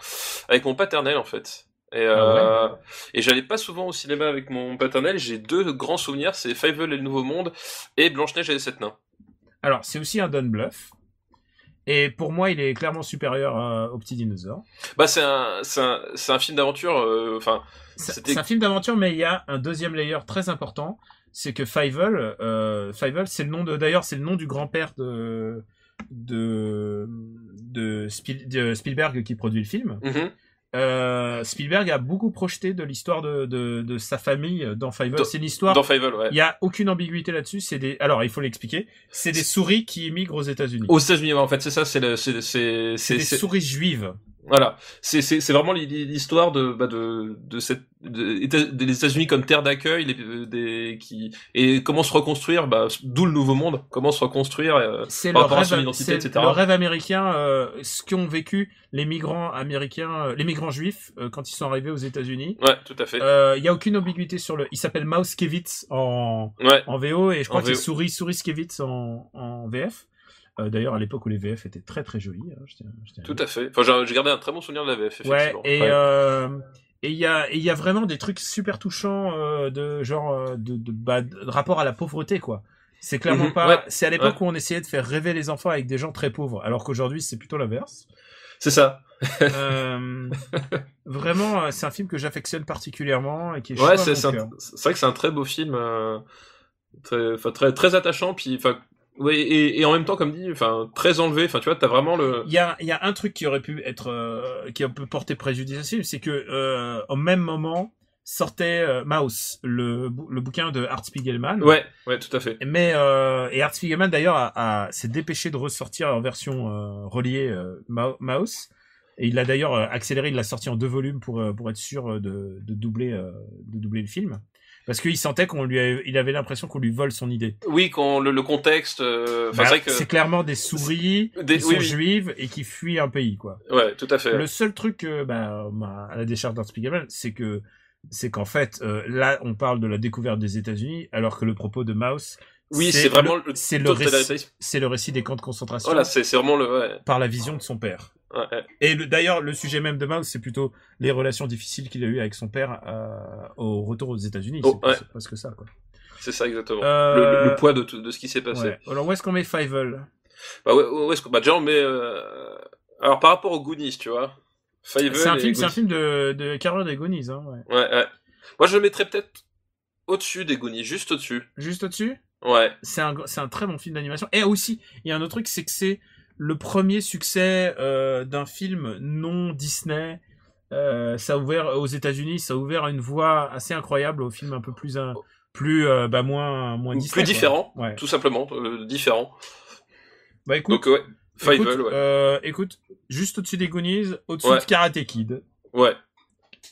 paternel en fait. Et j'allais pas souvent au cinéma avec mon paternel. J'ai deux grands souvenirs, c'est Fievel et le Nouveau Monde et Blanche-Neige et les 7 nains. Alors c'est aussi un Don Bluth. Et pour moi, il est clairement supérieur au Petit Dinosaure. Bah c'est un film d'aventure. Enfin, c'est un film d'aventure, mais il y a un deuxième layer très important, c'est que Fievel, c'est le nom d'ailleurs, c'est le nom du grand-père de Spielberg qui produit le film. Spielberg a beaucoup projeté de l'histoire de sa famille dans Fievel. C'est une histoire. Dans Fievel, ouais. Il y a aucune ambiguïté là-dessus. Alors, il faut l'expliquer. C'est des souris qui émigrent aux États-Unis. Aux États-Unis, en fait, c'est ça. C'est des souris juives. Voilà, c'est vraiment l'histoire des États-Unis comme terre d'accueil, et comment se reconstruire, d'où le Nouveau Monde, comment se reconstruire c'est par rapport à son identité, etc. Le rêve américain, ce qu'ont vécu les migrants américains, les migrants juifs quand ils sont arrivés aux États-Unis. Ouais, tout à fait. Il y a aucune ambiguïté sur il s'appelle Mauskewitz en VO et je crois que c'est Souris-Kevitz en VF. D'ailleurs, à l'époque où les VF étaient très très jolis. Tout à fait. Enfin, j'ai gardé un très bon souvenir de la VF, effectivement. Et il y a vraiment des trucs super touchants de rapport à la pauvreté, quoi. C'est clairement pas. Ouais. C'est à l'époque où on essayait de faire rêver les enfants avec des gens très pauvres, alors qu'aujourd'hui c'est plutôt l'inverse. C'est ça. Vraiment, c'est un film que j'affectionne particulièrement et qui est c'est vrai que c'est un très beau film, très attachant, puis enfin. Oui, et en même temps, comme dit, enfin, très enlevé. Enfin, tu vois, t'as vraiment le. Il y a un truc qui aurait pu être, qui peut porter préjudice à ce film, c'est que au même moment sortait Maus, le bouquin de Art Spiegelman. Ouais, tout à fait. Mais et Art Spiegelman d'ailleurs s'est dépêché de ressortir en version reliée Maus. Et il l'a d'ailleurs accéléré, il l'a sorti en 2 volumes pour être sûr de doubler le film. Parce qu'il sentait il avait l'impression qu'on lui vole son idée. Oui, le contexte. C'est clairement des souris qui sont juives et qui fuient un pays, quoi. Ouais, tout à fait. Le seul truc, à la décharge d'Art Spiegelman, c'est qu'en fait, là, on parle de la découverte des États-Unis, alors que le propos de Maus. Oui, c'est vraiment c'est le récit des camps de concentration. Voilà, c'est vraiment par la vision de son père. Ouais. Et d'ailleurs, le sujet même de Maus, c'est plutôt les relations difficiles qu'il a eues avec son père au retour aux États-Unis. C'est presque ça, quoi. C'est ça, exactement. Le poids de ce qui s'est passé. Ouais. Alors, où est-ce qu'on met Fievel ? Déjà, on met... Alors, par rapport aux Goonies, tu vois. Fievel c'est un film de carrière des Goonies, hein. Ouais. Moi, je le mettrais peut-être au-dessus des Goonies, juste au-dessus. Juste au-dessus ? Ouais. C'est un très bon film d'animation. Et aussi, il y a un autre truc, c'est que c'est le premier succès d'un film non Disney. Ça a ouvert aux États-Unis, ça a ouvert une voie assez incroyable au film un peu moins Disney. Plus différent, ouais. Tout simplement, différent. Bah écoute, donc Fievel, écoute, juste au-dessus des Goonies, au-dessus de Karate Kid. Ouais.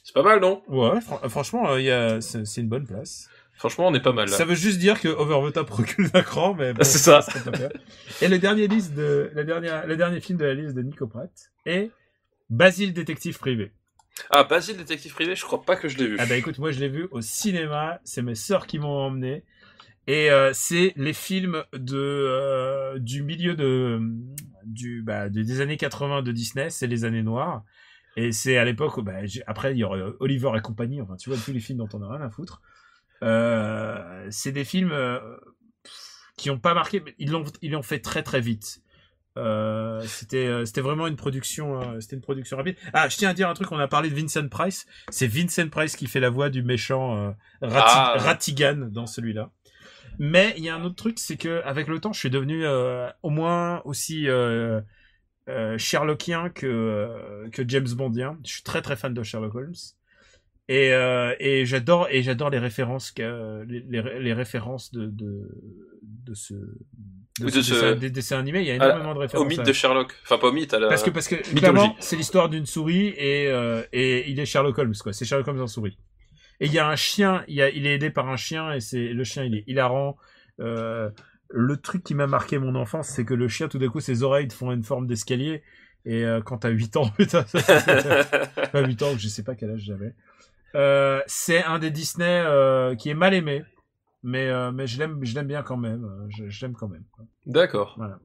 C'est pas mal, non ? Ouais, franchement, c'est une bonne place. Franchement, on est pas mal, là. Ça veut juste dire que Over the Top recule d'un cran, mais bon, C'est ça. Et le dernier film de la liste de Nico Pratt est Basile détective privé. Ah, Basile détective privé, je crois pas que je l'ai vu. Ah bah écoute, moi je l'ai vu au cinéma, c'est mes sœurs qui m'ont emmené. Et c'est les films du milieu des années 80 de Disney, c'est les années noires. Et c'est à l'époque où, après il y aurait Oliver et compagnie, enfin tu vois tous les films dont on a rien à foutre. C'est des films qui ont pas marqué, mais ils l'ont fait très très vite. C'était vraiment une production rapide. Ah, je tiens à dire un truc, on a parlé de Vincent Price. C'est Vincent Price qui fait la voix du méchant Ratigan dans celui-là. Mais il y a un autre truc, c'est que avec le temps, je suis devenu au moins aussi Sherlockien que James Bondien. Je suis très très fan de Sherlock Holmes. Et j'adore les références les références de des dessins animés. Il y a énormément de références au mythe de Sherlock, enfin pas au mythe, à la parce que clairement c'est l'histoire d'une souris et il est Sherlock Holmes, quoi. C'est Sherlock Holmes en souris. Et il y a un chien, il est aidé par un chien et le chien il est hilarant. Le truc qui m'a marqué mon enfance, c'est que le chien tout d'un coup ses oreilles font une forme d'escalier. Et quand t'as 8 ans, putain, pas 8 ans, je sais pas quel âge j'avais. C'est un des Disney qui est mal aimé, mais je l'aime bien quand même. Je l'aime quand même. D'accord. Voilà.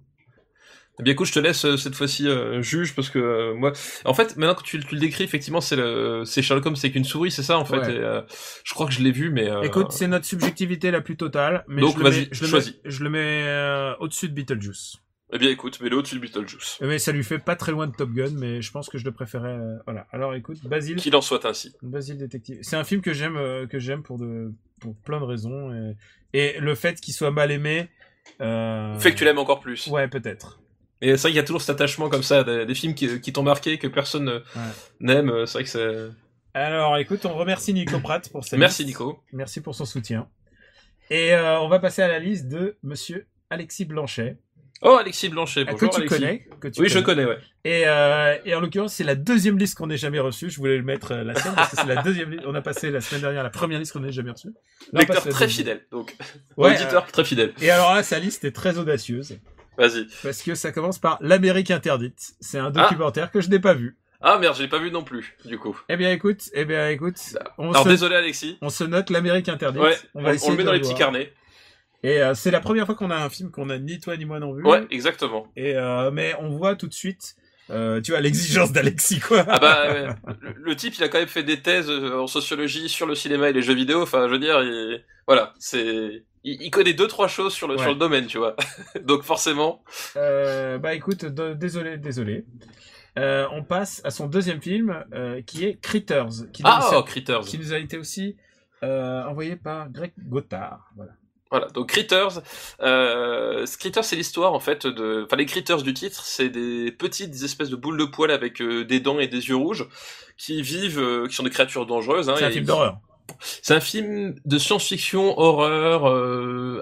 Eh bien écoute, je te laisse cette fois-ci juge, parce que moi, en fait, maintenant que tu le décris, effectivement, c'est Sherlock Holmes, c'est qu'une souris, c'est ça en fait. Ouais. Et, je crois que je l'ai vu, mais écoute, c'est notre subjectivité la plus totale, mais donc vas-y, choisis. Je le mets au-dessus de Beetlejuice. Eh bien écoute, mets-le au-dessus de Beetlejuice. Mais ça lui fait pas très loin de Top Gun, mais je pense que je le préférais. Voilà. Alors écoute, Basile. Qu'il en soit ainsi. Basile détective. C'est un film que j'aime pour plein de raisons, et le fait qu'il soit mal aimé fait que tu l'aimes encore plus. Ouais, peut-être. Et c'est vrai qu'il y a toujours cet attachement comme ça, des films qui t'ont marqué, que personne n'aime. C'est vrai que c'est... Alors, écoute, on remercie Nico Pratt pour sa Merci liste. Nico. Merci pour son soutien. Et on va passer à la liste de monsieur Alexis Blanchet. Oh, Alexis Blanchet, bonjour Alexis. Oui, je connais, ouais. Et en l'occurrence, c'est la deuxième liste qu'on ait jamais reçue. Je voulais le mettre la semaine, parce que c'est la deuxième liste. On a passé la semaine dernière la première liste qu'on ait jamais reçue. Lecteur très fidèle, donc. Ouais, auditeur très fidèle. Et alors là, sa liste est très audacieuse. Vas-y. Parce que ça commence par L'Amérique interdite. C'est un documentaire que je n'ai pas vu. Ah merde, je l'ai pas vu non plus, du coup. Eh bien écoute. Désolé Alexis. On se note L'Amérique interdite. Ouais, on le met dans les petits carnets. Et c'est la première fois qu'on a un film qu'on a ni toi ni moi non vu. Ouais, exactement. Et mais on voit tout de suite, tu vois, l'exigence d'Alexis, quoi. Ah bah, le type, il a quand même fait des thèses en sociologie sur le cinéma et les jeux vidéo. Enfin, je veux dire, voilà, il connaît 2-3 choses sur le domaine, tu vois. Donc forcément. Bah écoute, désolé. On passe à son deuxième film, qui est Critters. Critters. Qui nous a été aussi envoyé par Greg Gothard. Voilà, donc Critters, Critters c'est l'histoire en fait les Critters du titre, c'est des petites espèces de boules de poils avec des dents et des yeux rouges qui sont des créatures dangereuses. Hein, c'est un film d'horreur. C'est un film de science-fiction, horreur,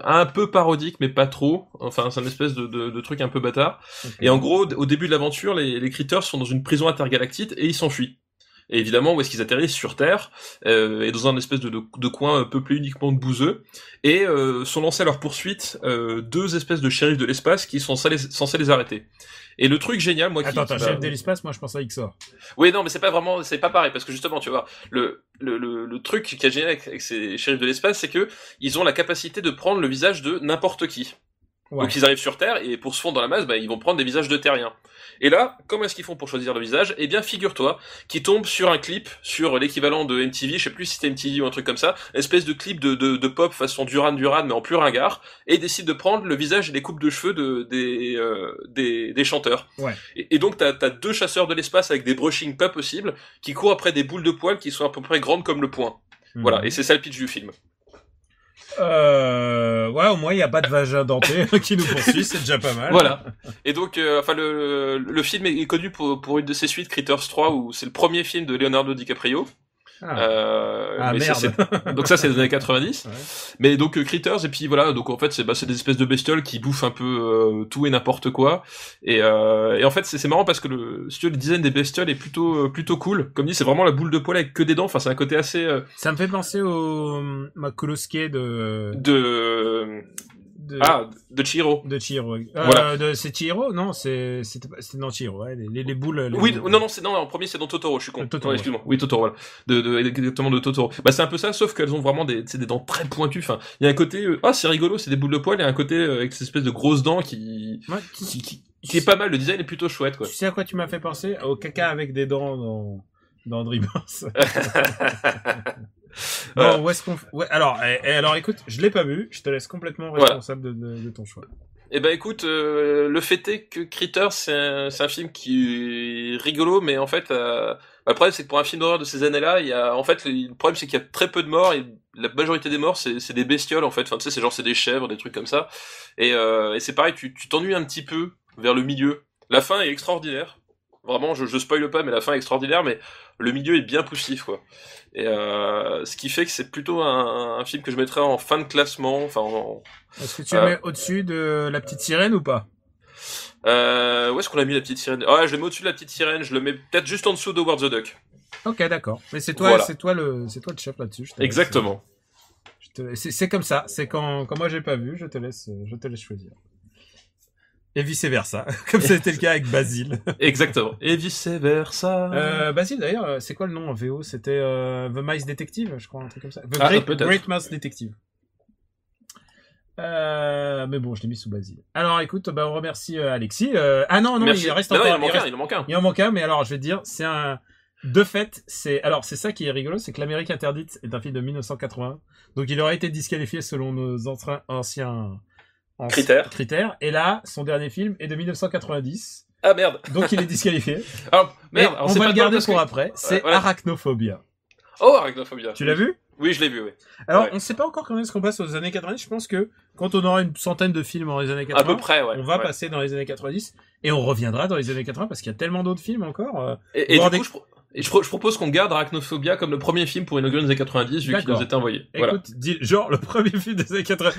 un peu parodique mais pas trop. Enfin, c'est une espèce de truc un peu bâtard. Okay. Et en gros, au début de l'aventure, les Critters sont dans une prison intergalactique et ils s'enfuient. Et évidemment, où est-ce qu'ils atterrissent? Sur Terre, et dans un espèce de coin peuplé uniquement de bouseux, et sont lancés à leur poursuite deux espèces de shérifs de l'espace qui sont censés les arrêter. Et le truc génial, moi, shérif de l'espace, moi je pense à XOR. Oui, non, mais c'est pas pareil, parce que justement, tu vois, le truc qui est génial avec ces shérifs de l'espace, c'est que ils ont la capacité de prendre le visage de n'importe qui. Ouais. Donc ils arrivent sur Terre, et pour se fondre dans la masse, ils vont prendre des visages de terriens. Et là, comment est-ce qu'ils font pour choisir le visage? Eh bien, figure-toi qu'ils tombent sur un clip, sur l'équivalent de MTV, je sais plus si c'était MTV ou un truc comme ça, espèce de clip de pop façon Duran Duran, mais en plus ringard, et décident de prendre le visage et les coupes de cheveux des chanteurs. Ouais. Et donc, t'as deux chasseurs de l'espace avec des brushings pas possibles, qui courent après des boules de poils qui sont à peu près grandes comme le poing. Voilà, et c'est ça le pitch du film. Ouais, au moins il y a pas de vagin denté qui nous poursuit, c'est déjà pas mal. Voilà. Et donc, le film est connu pour une de ses suites, Critters 3, où c'est le premier film de Leonardo DiCaprio. Mais merde. donc ça c'est les années 90. Ouais. Mais donc Critters, et puis voilà, donc en fait c'est des espèces de bestioles qui bouffent un peu tout et n'importe quoi. Et en fait c'est marrant parce que si tu veux, le design des bestioles est plutôt cool. Comme dit, c'est vraiment la boule de poil avec que des dents. Enfin c'est un côté assez Ça me fait penser au Makolosuke de Chihiro. de Chihiro. Voilà. C'est Chihiro? Non, c'était dans Chihiro, ouais, les boules. Oui, non, en premier c'est dans Totoro, je suis con. Totoro, Ouais, excuse-moi. Oui, Totoro, voilà. Exactement de Totoro. Bah, c'est un peu ça, sauf qu'elles ont vraiment des dents très pointues. Enfin, il y a un côté, c'est rigolo, c'est des boules de poil, et un côté, avec cette espèce de grosses dents qui est pas mal. Le design est plutôt chouette, quoi. Tu sais à quoi tu m'as fait penser? Au caca avec des dents dans Dreamers. Bon, où est-ce qu'on... Ouais, alors écoute, je l'ai pas vu, je te laisse complètement responsable de ton choix. Eh ben écoute, le fait est que Critters c'est un film qui est rigolo, mais en fait le problème c'est que pour un film d'horreur de ces années-là, le problème c'est qu'il y a très peu de morts, et la majorité des morts c'est des bestioles en fait. Enfin tu sais, c'est des chèvres, des trucs comme ça. Et c'est pareil, tu t'ennuies un petit peu vers le milieu. La fin est extraordinaire. Vraiment, je spoile pas, mais la fin est extraordinaire, mais le milieu est bien poussif, quoi. Et ce qui fait que c'est plutôt un film que je mettrais en fin de classement. Est-ce que tu le mets au-dessus de La Petite Sirène ou pas? Où est-ce qu'on a mis La Petite Sirène? Je le mets au-dessus de La Petite Sirène. Je le mets peut-être juste en dessous de Howard the Duck. Ok, d'accord. Mais c'est toi, voilà. c'est toi le chef là-dessus. Exactement. C'est comme ça. C'est quand moi j'ai pas vu, je te laisse choisir. Et vice versa, comme c'était le cas avec Basile. Exactement. Et vice versa. Basile d'ailleurs, c'est quoi le nom en VO? C'était The Mice Detective, je crois, un truc comme ça. Great Mouse Detective. Mais bon, je l'ai mis sous Basile. Alors écoute, on remercie Alexis. Non, merci. Il reste encore. Il en manque un. Il en manque un, mais alors je vais te dire, de fait, c'est ça qui est rigolo, c'est que L'Amérique interdite est un film de 1980, donc il aurait été disqualifié selon nos anciens critères. Et là, son dernier film est de 1990. Ah merde. Donc il est disqualifié. Ah merde. On va le garder pour après. C'est voilà. Arachnophobia. Oh, Arachnophobia. Tu l'as vu? Oui, je l'ai vu, oui. Alors, on ne sait pas encore quand est-ce qu'on passe aux années 90. Je pense que quand on aura une centaine de films dans les années 80, à peu près, ouais. On va passer dans les années 90 et on reviendra dans les années 80 parce qu'il y a tellement d'autres films encore. Et du coup, je propose qu'on garde Arachnophobia comme le premier film pour inaugurer les années 90 vu qu'il nous était envoyé. Écoute, genre le premier film des années 80.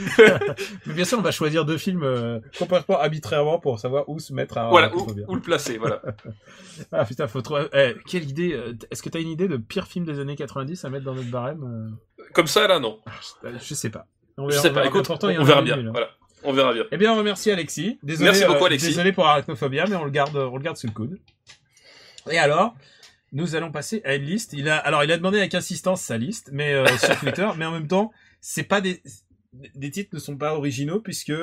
Mais bien sûr, on va choisir deux films complètement arbitrairement pour savoir où se mettre à Arachnophobia. Où le placer, voilà. Ah putain, faut trouver... quelle idée. Est-ce que t'as une idée de pire film des années 90 à mettre dans notre barème Comme ça, là, non. Je sais pas. Je sais pas, écoute, on verra bien. Voilà. On verra bien. Eh bien, on remercie Alexis. Désolé, merci beaucoup, Alexis. Désolé pour Arachnophobia, mais on le garde sous le coude. Et alors, nous allons passer à une liste. Il a demandé avec insistance sa liste, mais sur Twitter, mais en même temps, c'est pas des titres ne sont pas originaux puisque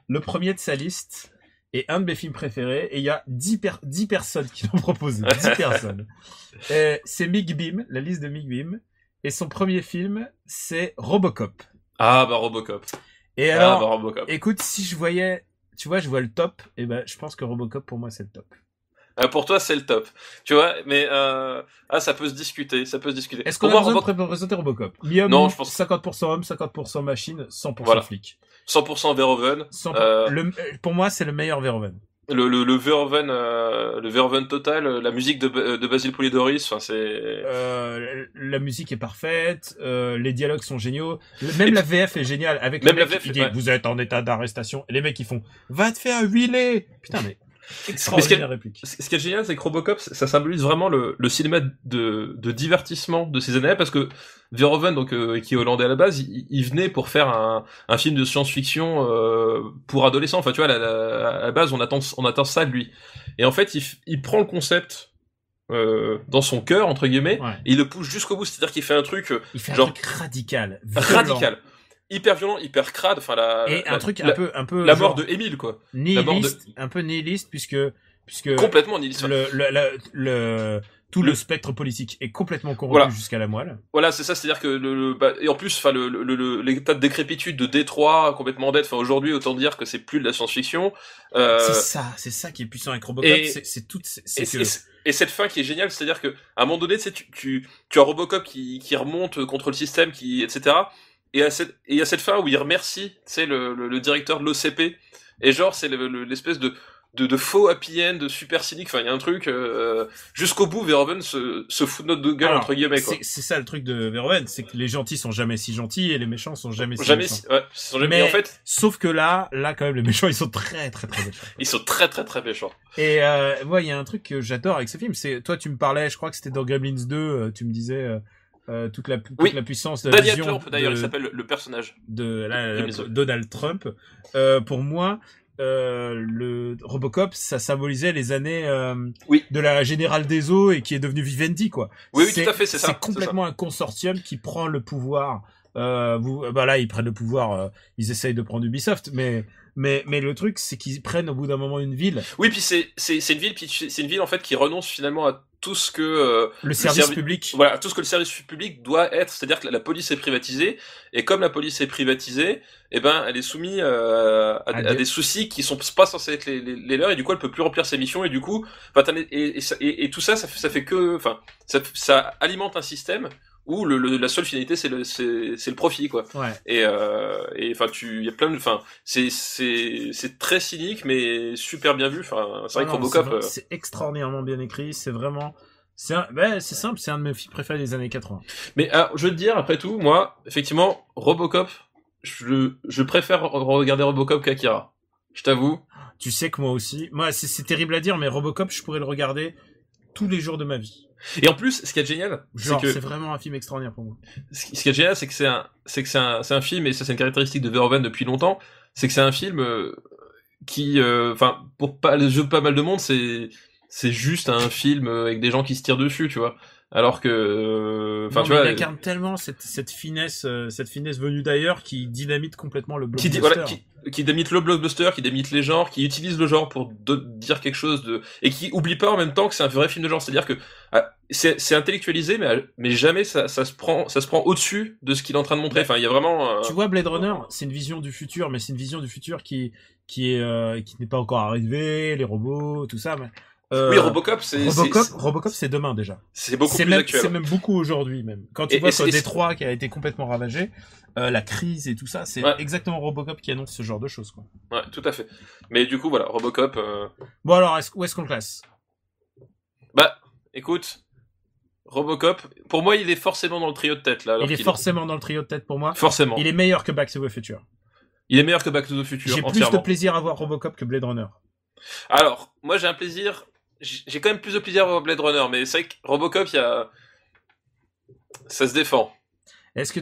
le premier de sa liste est un de mes films préférés et il y a 10 personnes qui l'ont proposé. 10 personnes. C'est Mick Beam, la liste de Mick Beam, et son premier film, c'est Robocop. Ah bah Robocop. Et alors, Robocop. Écoute, si je vois le top, et ben je pense que Robocop pour moi c'est le top. Pour toi, c'est le top. Tu vois, mais ça peut se discuter. Est-ce qu'on a besoin de représenter Robocop? Non, je pense 50% homme, 50% machine, 100% flic. 100% Verhoeven. Pour moi, c'est le meilleur Verhoeven. Le Verhoeven total, la musique de Basil Polidoris, enfin c'est. La musique est parfaite, les dialogues sont géniaux, même la VF est géniale avec même le la mec VF, qui dit vous êtes en état d'arrestation et les mecs qui font va te faire huiler. Putain mais extraordinaire réplique. Ce qui est génial, c'est que Robocop, ça symbolise vraiment le cinéma de divertissement de ces années-là, parce que Verhoeven, donc qui est hollandais à la base, il venait pour faire un film de science-fiction pour adolescents. Enfin, tu vois, à la base, on attend ça de lui. Et en fait, il prend le concept dans son cœur entre guillemets, et il le pousse jusqu'au bout. C'est-à-dire qu'il fait un truc, il fait un truc radical, hyper violent, hyper crade, enfin un truc un peu la mort de Émile quoi. Nihiliste, un peu nihiliste puisque complètement nihiliste. Tout le spectre politique est complètement corrompu jusqu'à la moelle. Voilà, c'est ça, c'est-à-dire que et en plus, enfin l'état de décrépitude de Détroit complètement dead. Enfin aujourd'hui, autant dire que c'est plus de la science-fiction. C'est ça qui est puissant avec Robocop. Et cette fin qui est géniale, c'est-à-dire que à un moment donné, tu as Robocop qui remonte contre le système, etc. Et à cette fin où il remercie, tu sais, le directeur de l'OCP, et genre c'est l'espèce de de faux happy end, de super cynique. Enfin, il y a un truc jusqu'au bout. Verhoeven se fout de notre gueule entre guillemets. Quoi. C'est ça le truc de Verhoeven, c'est que les gentils sont jamais si gentils et les méchants sont jamais si jamais. méchants. Ouais, sont jamais. Mais en fait, sauf que là quand même les méchants ils sont très très très méchants. Ils sont très très très méchants. Et moi il y a un truc que j'adore avec ce film, c'est toi tu me parlais, je crois que c'était dans Gremlins 2, tu me disais toute la puissance de la Daniel vision Trump, d'ailleurs, il s'appelle le personnage de Donald Trump. Pour moi, le Robocop, ça symbolisait les années de la générale des eaux et qui est devenu Vivendi, quoi. Oui, tout à fait, c'est ça. C'est complètement un consortium qui prend le pouvoir. Là, ils prennent le pouvoir. Ils essayent de prendre Ubisoft, mais le truc, c'est qu'ils prennent au bout d'un moment une ville. Oui, puis c'est une ville en fait qui renonce finalement à tout ce que le service public. Voilà, tout ce que le service public doit être, c'est-à-dire que la police est privatisée, et comme la police est privatisée, eh ben elle est soumise à des soucis qui sont pas censés être les leurs, et du coup elle peut plus remplir ses missions, et du coup, et tout ça fait que, enfin, ça alimente un système où la seule finalité c'est le profit, quoi. Ouais. Et enfin il y a plein de, enfin c'est très cynique mais super bien vu. Enfin c'est vrai que Robocop c'est extraordinairement bien écrit, c'est vraiment c'est simple, c'est un de mes films préférés des années 80. Mais je veux te dire, après tout, moi effectivement Robocop, je préfère regarder Robocop qu'Akira. Je t'avoue. Tu sais que moi aussi, c'est terrible à dire, mais Robocop je pourrais le regarder tous les jours de ma vie. Et en plus, ce qui est génial, c'est vraiment un film extraordinaire pour moi. Ce qui est génial, c'est que c'est un film, et ça c'est une caractéristique de Verhoeven depuis longtemps, c'est que c'est un film qui, enfin, pour pas mal de monde, c'est juste un film avec des gens qui se tirent dessus, tu vois. Alors que, tu vois, il incarne tellement cette finesse venue d'ailleurs qui dynamite complètement le blockbuster. Qui dynamite le blockbuster, qui dynamite les genres, qui utilise le genre pour dire quelque chose et qui oublie pas en même temps que c'est un vrai film de genre. C'est-à-dire que c'est intellectualisé, mais jamais ça se prend au-dessus de ce qu'il est en train de montrer. Enfin, il y a vraiment. Tu vois, Blade Runner, c'est une vision du futur, mais c'est une vision du futur qui n'est pas encore arrivée, les robots, tout ça. Mais oui, Robocop, c'est demain déjà. C'est beaucoup plus actuel. C'est même beaucoup aujourd'hui même. Quand tu vois que Détroit qui a été complètement ravagé, la crise et tout ça, c'est exactement Robocop qui annonce ce genre de choses, quoi. Ouais, tout à fait. Mais du coup, voilà, Robocop. Bon alors, où est-ce qu'on le classe ? Bah, écoute, Robocop, pour moi, il est forcément dans le trio de tête là. Il est forcément dans le trio de tête pour moi. Forcément. Il est meilleur que Back to the Future. Il est meilleur que Back to the Future. J'ai plus de plaisir à voir Robocop que Blade Runner. Alors, moi, j'ai un plaisir. J'ai quand même plus de plaisir à voir Blade Runner, mais c'est vrai que Robocop, ça se défend. Est-ce que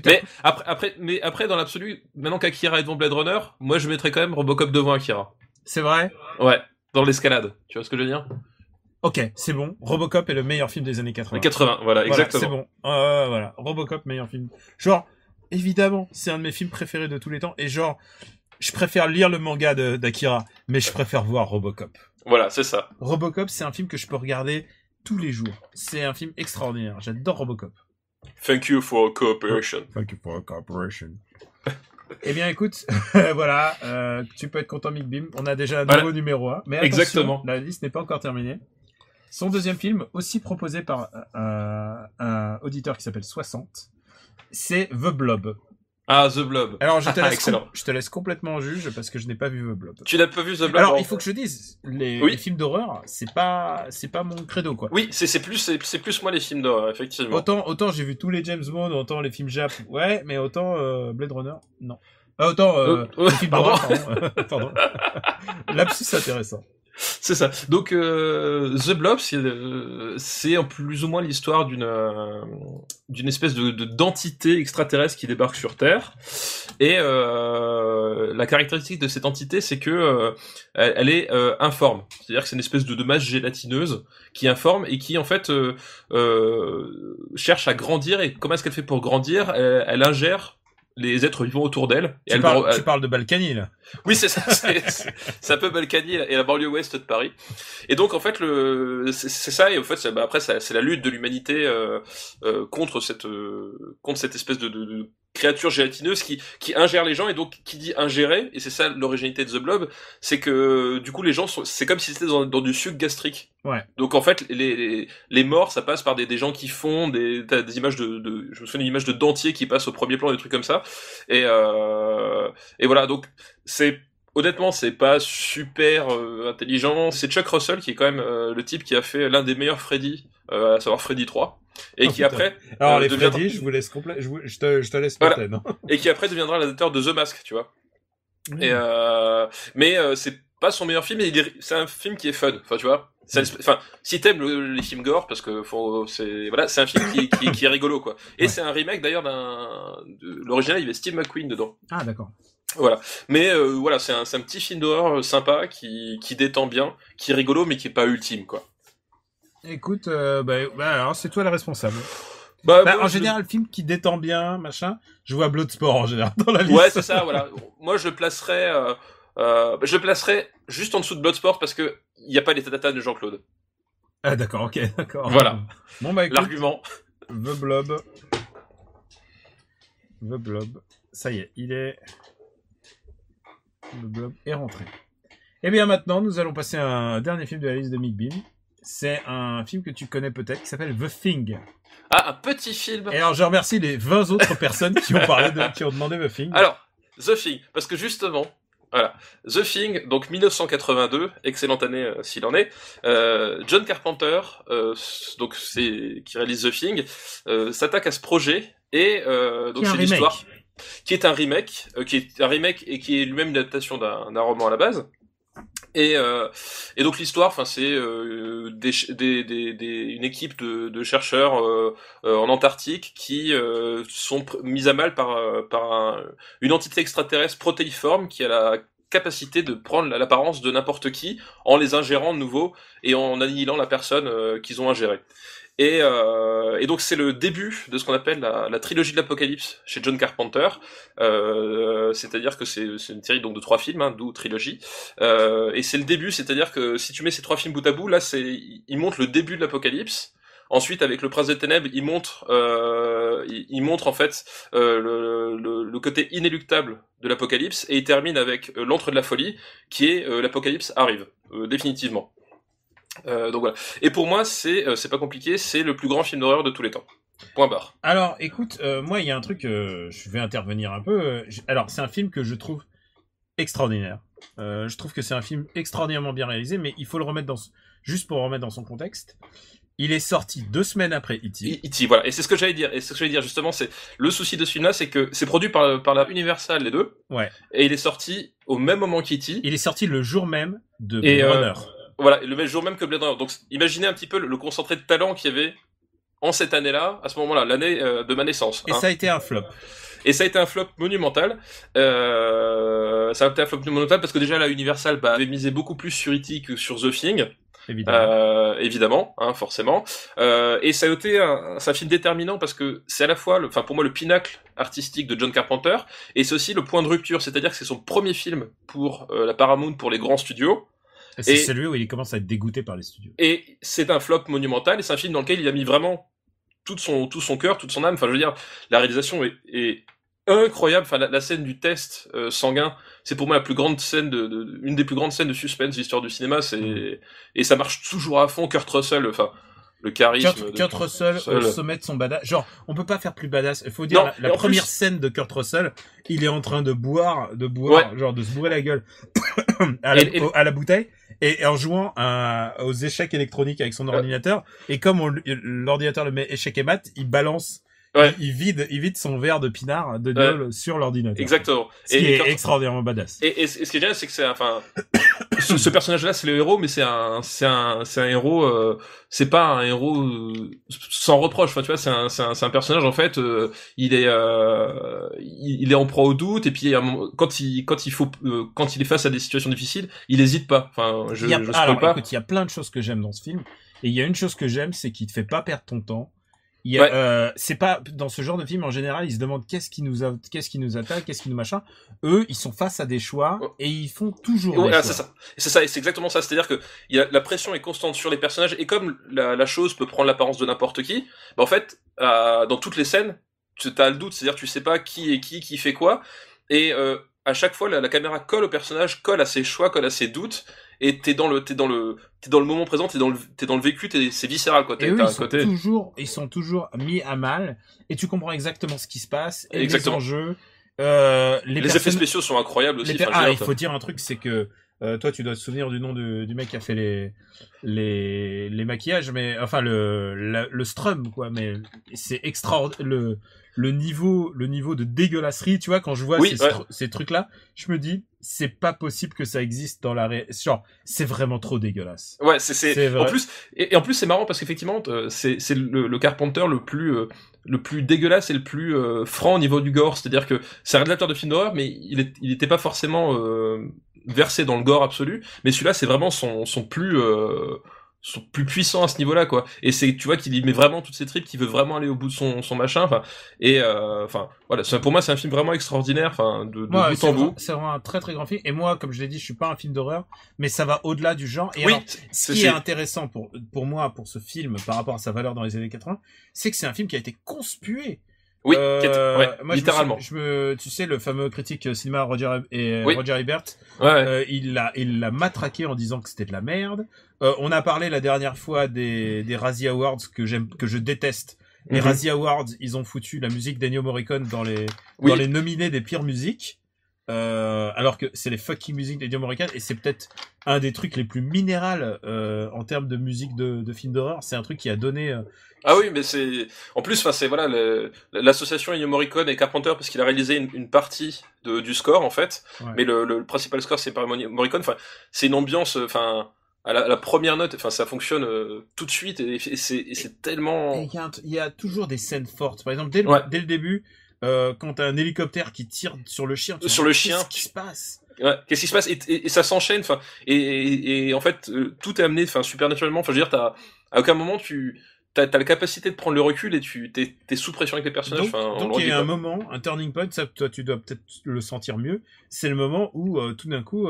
mais après, dans l'absolu, maintenant qu'Akira est devant Blade Runner, moi je mettrais quand même Robocop devant Akira. C'est vrai ? Ouais, dans l'escalade. Tu vois ce que je veux dire ? Ok, c'est bon. Robocop est le meilleur film des années 80. Les 80, voilà, exactement. C'est bon. Voilà, Robocop, meilleur film. Genre, évidemment, c'est un de mes films préférés de tous les temps, et genre, je préfère lire le manga d'Akira, mais je préfère voir Robocop. Voilà, c'est ça. Robocop, c'est un film que je peux regarder tous les jours. C'est un film extraordinaire. J'adore Robocop. Thank you for cooperation. Thank you for cooperation. Eh bien, écoute, voilà, tu peux être content, Mick Bim. On a déjà un nouveau numéro 1. Mais attention, exactement. La liste n'est pas encore terminée. Son deuxième film, aussi proposé par un auditeur qui s'appelle 60, c'est The Blob. Ah, The Blob. Alors, je te laisse complètement en juge parce que je n'ai pas vu The Blob. Tu n'as pas vu The Blob? Alors, il faut que je dise, les films d'horreur, c'est pas mon credo, quoi. Oui, c'est plus moi les films d'horreur, effectivement. Autant j'ai vu tous les James Bond, autant les films Jap, ouais, mais autant Blade Runner, non. Autant les films d'horreur, pardon. Lapsus intéressant. C'est ça. Donc The Blob, c'est en plus ou moins l'histoire d'une espèce d'entité extraterrestre qui débarque sur Terre. Et la caractéristique de cette entité, c'est que elle est informe. C'est-à-dire que c'est une espèce de masse gélatineuse qui informe et qui en fait cherche à grandir. Et comment est-ce qu'elle fait pour grandir ? Elle ingère les êtres vivants autour d'elle. Tu parles de Balkany, là. Oui, c'est ça. C'est un peu Balkany et la banlieue ouest de Paris. Et donc, en fait, c'est ça. Et en fait, après, c'est la lutte de l'humanité contre cette espèce de créature gélatineuse qui ingère les gens. Et donc, qui dit ingérer, et c'est ça l'originalité de The Blob, c'est que du coup, les gens c'est comme si c'était dans du suc gastrique. Ouais. Donc, en fait, les morts, ça passe par des gens qui font t'as des images je me souviens d'une image de dentier qui passe au premier plan, des trucs comme ça. Et voilà, donc c'est honnêtement, c'est pas super intelligent. C'est Chuck Russell qui est quand même le type qui a fait l'un des meilleurs Freddy, à savoir Freddy 3. Et qui après. Alors, les Freddy, je vous laisse je te laisse voilà. non. Et qui après deviendra l'adapteur de The Mask, tu vois. Et mais c'est pas son meilleur film, et c'est un film qui est fun, enfin tu vois. Enfin, si t'aimes les films gore, parce que c'est un film qui est rigolo quoi. Et c'est un remake d'ailleurs l'original, il y avait Steve McQueen dedans. Ah d'accord. Voilà. Mais voilà, c'est un petit film d'horreur sympa qui détend bien, qui est rigolo mais qui est pas ultime quoi. Écoute, alors c'est toi le responsable. Moi, en général, film qui détend bien, machin, je vois Bloodsport en général dans la liste. Ouais, c'est ça, voilà. Moi, je le placerais juste en dessous de Bloodsport parce que il y a pas les tatatas de Jean-Claude. Ah d'accord, ok, d'accord. Voilà. Bon bah écoute, l'argument. The Blob, ça y est, The Blob est rentré. Et bien maintenant, nous allons passer à un dernier film de la liste de Mick Bean. C'est un film que tu connais peut-être qui s'appelle The Thing. Ah, un petit film. Et alors je remercie les 20 autres personnes qui ont qui ont demandé The Thing. Alors, The Thing, parce que justement, voilà, The Thing, donc 1982, excellente année s'il en est. John Carpenter, donc qui réalise The Thing, s'attaque à ce projet et donc c'est l'histoire qui est un remake, et qui est lui-même une adaptation d'un roman à la base. Et donc l'histoire, enfin c'est une équipe de chercheurs en Antarctique qui sont mis à mal par une entité extraterrestre protéiforme qui a la capacité de prendre l'apparence de n'importe qui en les ingérant de nouveau et en annihilant la personne qu'ils ont ingérée. Et donc c'est le début de ce qu'on appelle la trilogie de l'Apocalypse chez John Carpenter. C'est-à-dire que c'est une série donc de 3 films, d'où trilogie. Et c'est le début, c'est-à-dire que si tu mets ces 3 films bout à bout, là il montre le début de l'Apocalypse. Ensuite, avec Le Prince des Ténèbres, il montre en fait le côté inéluctable de l'Apocalypse, et il termine avec L'Antre de la Folie, qui est l'Apocalypse arrive définitivement. Donc voilà. Et pour moi, c'est pas compliqué, c'est le plus grand film d'horreur de tous les temps. Point barre. Alors, écoute, moi, il y a un truc, je vais intervenir un peu. Alors, c'est un film que je trouve extraordinaire. Je trouve que c'est un film extraordinairement bien réalisé, mais il faut le remettre juste pour le remettre dans son contexte. Il est sorti 2 semaines après E.T. E.T., voilà. Et c'est ce que j'allais dire. Justement, c'est le souci de ce film-là, c'est que c'est produit par la Universal, les deux. Ouais. Et il est sorti au même moment qu'E.T. Il est sorti le jour même de Blade Runner. Voilà, le jour même que Blade Runner. Donc, imaginez un petit peu le concentré de talent qu'il y avait en cette année-là, à ce moment-là, l'année de ma naissance. Et ça a été un flop. Et ça a été un flop monumental. Parce que déjà, la Universal avait misé beaucoup plus sur E.T. que sur The Thing. Évidemment, forcément. Et ça a été c'est un film déterminant parce que c'est à la fois, pour moi, le pinacle artistique de John Carpenter, et c'est aussi le point de rupture, c'est-à-dire que c'est son premier film pour la Paramount, pour les grands studios. C'est celui où il commence à être dégoûté par les studios. Et c'est un flop monumental, et c'est un film dans lequel il a mis vraiment tout son cœur, toute son âme. Enfin, je veux dire, la réalisation est incroyable. Enfin, la scène du test sanguin, c'est pour moi la plus grande scène une des plus grandes scènes de suspense de l'histoire du cinéma. Et ça marche toujours à fond. Kurt Russell, le charisme. Kurt Russell au sommet de son badass. Genre, on peut pas faire plus badass. Il faut dire, la première scène de Kurt Russell, il est en train de boire, ouais. Genre de se bourrer la gueule à la bouteille, et en jouant aux échecs électroniques avec son ordinateur. Et comme l'ordinateur le met échec et mat, il balance. Ouais. Il vide son verre de pinard de gueule sur l'ordinateur. Exactement. Ce qui est extraordinairement badass. Et ce qui est génial, c'est que ce personnage-là, c'est le héros, mais c'est un héros, c'est pas un héros sans reproche. Enfin, tu vois, c'est un personnage, en fait, il est en proie au doute, et puis quand il est face à des situations difficiles, il hésite pas. Enfin, je spoil pas. Écoute, il y a plein de choses que j'aime dans ce film, et il y a une chose que j'aime, c'est qu'il te fait pas perdre ton temps. C'est pas dans ce genre de film en général, ils se demandent qu'est-ce qui nous attaque, qu'est-ce qui nous machin. Eux, ils sont face à des choix et ils font toujours des choix. C'est ça, et c'est exactement ça. C'est-à-dire que la pression est constante sur les personnages, et comme la chose peut prendre l'apparence de n'importe qui, en fait, dans toutes les scènes, t'as le doute, c'est-à-dire que tu sais pas qui est qui fait quoi, et à chaque fois la caméra colle au personnage, colle à ses choix, colle à ses doutes, et t'es dans le moment présent, t'es dans le vécu, c'est viscéral, quoi. Et eux, ils sont toujours mis à mal, et tu comprends exactement ce qui se passe, et les enjeux, Les effets spéciaux sont incroyables aussi. Il faut dire un truc, c'est que toi, tu dois te souvenir du nom du mec qui a fait les maquillages, mais enfin le strum, quoi. Mais c'est extraordinaire. Le niveau de dégueulasserie, tu vois, quand je vois ces trucs-là, je me dis, c'est pas possible que ça existe dans la genre, c'est vraiment trop dégueulasse. Ouais, c'est en plus, et en plus, c'est marrant parce qu'effectivement, c'est le Carpenter le plus dégueulasse et le plus franc au niveau du gore. C'est-à-dire que c'est un réalisateur de films d'horreur, mais il était pas forcément versé dans le gore absolu. Mais celui-là, c'est vraiment son plus puissant à ce niveau-là, quoi. Et c'est, tu vois, qu'il y met vraiment toutes ses tripes, qu'il veut vraiment aller au bout de son machin, enfin. Et voilà, pour moi, c'est un film vraiment extraordinaire, enfin, de bout en bout. C'est vraiment un très très grand film. Et moi, comme je l'ai dit, je suis pas un film d'horreur, mais ça va au-delà du genre. Et oui, alors, ce qui est intéressant pour moi, pour ce film, par rapport à sa valeur dans les années 80, c'est que c'est un film qui a été conspué. Oui, moi, littéralement. Tu sais, le fameux critique cinéma Roger Ebert, il l'a matraqué en disant que c'était de la merde. On a parlé la dernière fois des Razzie Awards que je déteste. Les Razzie Awards, ils ont foutu la musique d'Ennio Morricone dans les nominés des pires musiques. Alors que c'est les fucking musiques d'Ennio Morricone et c'est peut-être un des trucs les plus minérales en termes de musique de films d'horreur. C'est un truc qui a donné ah oui, mais c'est en plus, enfin c'est voilà l'association Ennio Morricone et Carpenter parce qu'il a réalisé une partie du score en fait, mais le principal score c'est par Morricone. Enfin, c'est une ambiance, enfin à la première note, enfin ça fonctionne tout de suite et c'est tellement. Il y a toujours des scènes fortes. Par exemple, dès le début, quand t'as un hélicoptère qui tire sur le chien, qu'est-ce qui se passe? Ouais, qu'est-ce qui se passe et ça s'enchaîne, enfin et en fait tout est amené, enfin super naturellement. Enfin je veux dire, à aucun moment t'as la capacité de prendre le recul et t'es sous pression avec les personnages. Donc il y a un moment, un turning point, ça toi tu dois peut-être le sentir mieux. C'est le moment où tout d'un coup,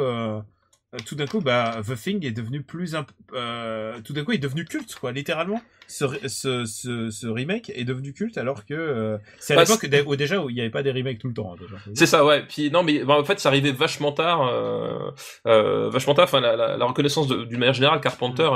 The Thing est devenu tout d'un coup, il est devenu culte, quoi. Littéralement, ce remake est devenu culte, alors que c'est à l'époque où déjà où il n'y avait pas des remakes tout le temps. Hein, déjà. C'est ça, ouais. Puis non, mais en fait, ça arrivait vachement tard. Enfin, la reconnaissance d'une manière générale, Carpenter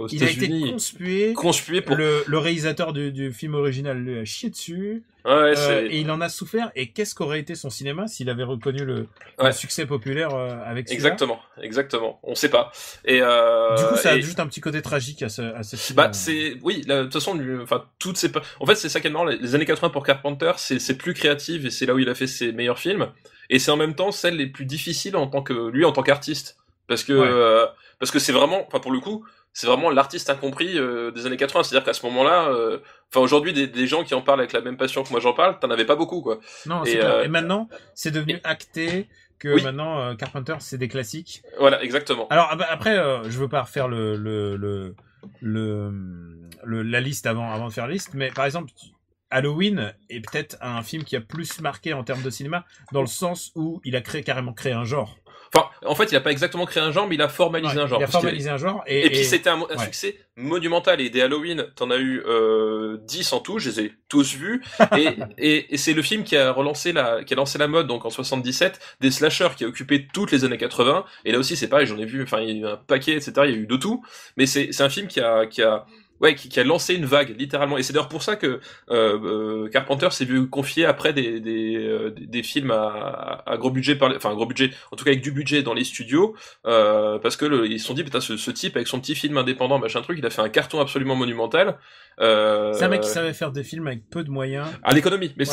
aux États-Unis. Il a été conspué pour le réalisateur du film original lui a chié dessus. Ouais, et il en a souffert. Et qu'est-ce qu'aurait été son cinéma s'il avait reconnu le succès populaire avec celui-là? Exactement. On sait pas. Et du coup, ça ajoute un petit côté tragique à ce film. Bah, oui, de toute façon, en fait, c'est ça qui est marrant. Les années 80 pour Carpenter, c'est plus créatif et c'est là où il a fait ses meilleurs films. Et c'est en même temps celles les plus difficiles en tant qu'artiste. Parce que c'est vraiment, enfin, pour le coup, c'est vraiment l'artiste incompris des années 80. C'est-à-dire qu'à ce moment-là, aujourd'hui, des gens qui en parlent avec la même passion que moi j'en parle, t'en avais pas beaucoup, quoi. Non, c'est clair. Et maintenant, c'est devenu acté que maintenant Carpenter c'est des classiques. Voilà, exactement. Alors après, je veux pas refaire la liste avant de faire la liste, mais par exemple, Halloween est peut-être un film qui a plus marqué en termes de cinéma, dans le sens où il a carrément créé un genre. Enfin, en fait, il a pas exactement créé un genre, mais il a formalisé un genre. Il a formalisé un genre. Et puis c'était un succès monumental. Et des Halloween, t'en as eu 10 en tout, je les ai tous vus. et c'est le film qui a lancé la mode, donc en 77, des slashers qui a occupé toutes les années 80. Et là aussi, c'est pareil, j'en ai vu, enfin, il y a eu un paquet, etc. Il y a eu de tout. Mais c'est un film qui a lancé une vague, littéralement. Et c'est d'ailleurs pour ça que Carpenter s'est vu confier après des films à gros budget, gros budget, en tout cas avec du budget dans les studios, parce que ils se sont dit, putain, ce type avec son petit film indépendant, machin truc, il a fait un carton absolument monumental. C'est un mec qui savait faire des films avec peu de moyens. À l'économie, mais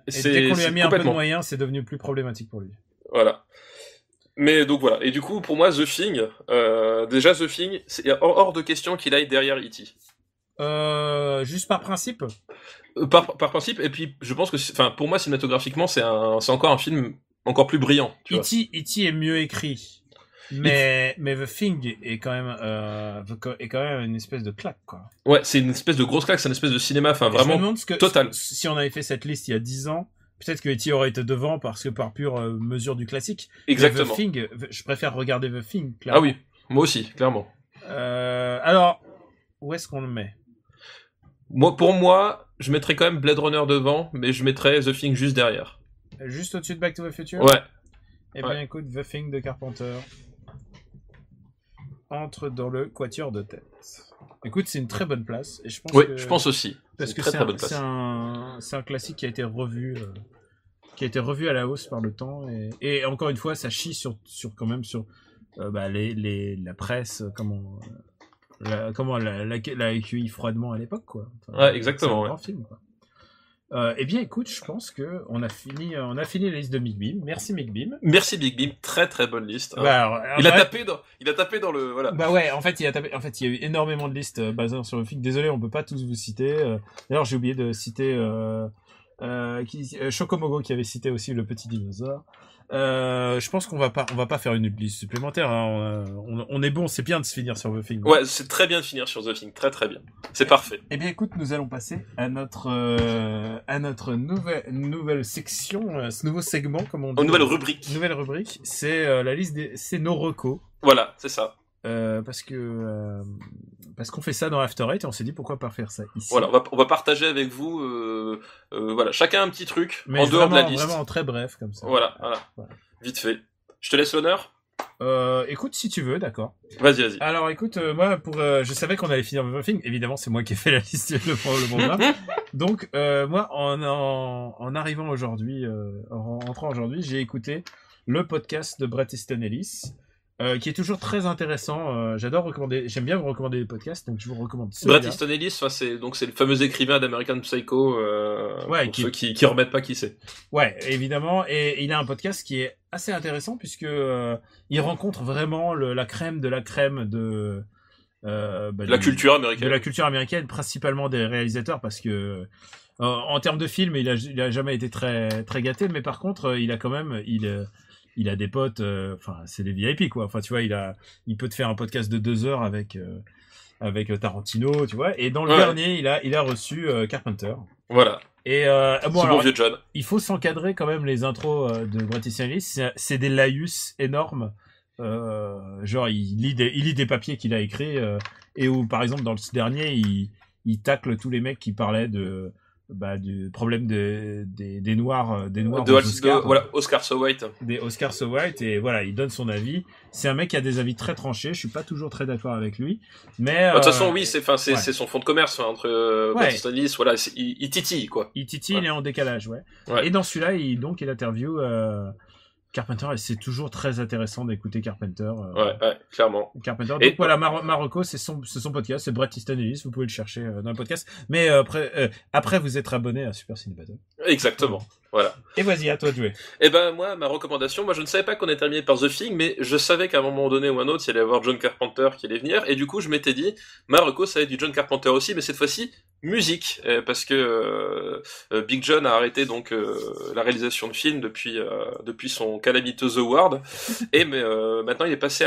dès qu'on lui a mis un peu de moyens, c'est devenu plus problématique pour lui. Voilà. Mais donc voilà. Et du coup, pour moi, The Thing, déjà The Thing, c'est hors de question qu'il aille derrière E.T. Juste par principe. Par principe. Et puis, je pense que, pour moi, cinématographiquement, c'est encore un film encore plus brillant. E.T. est mieux écrit, mais The Thing est quand même une espèce de claque, quoi. Ouais, c'est une espèce de grosse claque, c'est une espèce de cinéma, vraiment total. Si on avait fait cette liste il y a 10 ans. Peut-être que E.T. aurait été devant parce que par pure mesure du classique. Exactement. The Thing, je préfère regarder The Thing, clairement. Ah oui, moi aussi, clairement. Alors, où est-ce qu'on le met ? Pour moi, je mettrais quand même Blade Runner devant, mais je mettrais The Thing juste derrière. Juste au-dessus de Back to the Future ? Ouais. Eh bien, écoute, The Thing de Carpenter entre dans le quatuor de tête. Écoute, c'est une très bonne place. Et je pense je pense aussi. Parce que c'est un classique qui a été revu qui a été revu à la hausse par le temps et encore une fois ça chie sur quand même sur la presse comment l'a accueilli froidement à l'époque quoi. Enfin, ouais, exactement. C'est un grand film quoi. Eh bien, écoute, je pense que on a fini la liste de Big Beam. Merci Big Beam. Merci Big Beam, très très bonne liste. Alors, il a tapé dans le voilà. Bah ouais, en fait, il y a eu énormément de listes basées sur le film. Désolé, on peut pas tous vous citer. D'ailleurs, j'ai oublié de citer Chocomogo qui avait cité aussi le petit dinosaure. Je pense qu'on va pas faire une liste supplémentaire. Hein. On est bon, c'est bien de se finir sur The Thing. Ouais, c'est très bien de finir sur The Thing, très très bien. C'est parfait. Eh bien, écoute, nous allons passer à notre nouvelle section, ce nouveau segment, comme on dit. Nouvelle rubrique. Nouvelle rubrique, c'est la liste c'est nos recos. Voilà, c'est ça. Parce qu'on fait ça dans After Eight et on s'est dit pourquoi pas faire ça ici. Voilà, on va partager avec vous, voilà, chacun un petit truc mais en dehors de la liste. Vraiment très bref comme ça. Voilà. Vite fait. Je te laisse l'honneur. Écoute, si tu veux, d'accord. Vas-y. Alors, écoute, moi, je savais qu'on allait finir le film. Évidemment, c'est moi qui ai fait la liste, le programme. Donc, moi, en arrivant aujourd'hui, en rentrant aujourd'hui, j'ai écouté le podcast de Bret Easton Ellis. Qui est toujours très intéressant. J'aime bien vous recommander des podcasts, donc je vous recommande celui-là. Bret Easton Ellis, c'est le fameux écrivain d'American Psycho, pour ceux qui remettent pas qui c'est. Ouais, évidemment, et il a un podcast qui est assez intéressant puisque il rencontre vraiment la crème de la crème de la culture américaine. De la culture américaine, principalement des réalisateurs, parce que en termes de film, il a jamais été très très gâté, mais par contre, il a quand même il a des potes, enfin c'est des VIP quoi. Enfin tu vois, il peut te faire un podcast de 2 heures avec Tarantino, tu vois. Et dans le dernier, il a reçu Carpenter. Voilà. Et bon vieux John. Il faut s'encadrer quand même les intros de Bret Easton Ellis. C'est des laïus énormes. Genre il lit des papiers qu'il a écrits et où par exemple dans le dernier il tacle tous les mecs qui parlaient du problème des noirs aux Oscars. Voilà, Oscar So White. Des Oscars So White, et voilà, il donne son avis. C'est un mec qui a des avis très tranchés, je suis pas toujours très d'accord avec lui, mais de toute façon oui, c'est son fond de commerce entre Bret Easton Ellis, voilà, il titille quoi. Il titille, il est en décalage, ouais. Et dans celui-là, il interview Carpenter, et c'est toujours très intéressant d'écouter Carpenter. Ouais, clairement. Carpenter. Donc voilà, Marocco, c'est son podcast, c'est Bret Easton Ellis, vous pouvez le chercher dans le podcast. Mais après vous êtes abonné à Super Ciné Battle. Exactement. Voilà. Et vas-y, à toi de jouer. Eh ben, moi, ma recommandation, je ne savais pas qu'on est terminé par The Thing, mais je savais qu'à un moment donné ou un autre, il y allait y avoir John Carpenter qui allait venir, et du coup, je m'étais dit, ma reco, ça va être du John Carpenter aussi, mais cette fois-ci, musique, parce que Big John a arrêté donc la réalisation de films depuis son calamiteux Award, et maintenant il est passé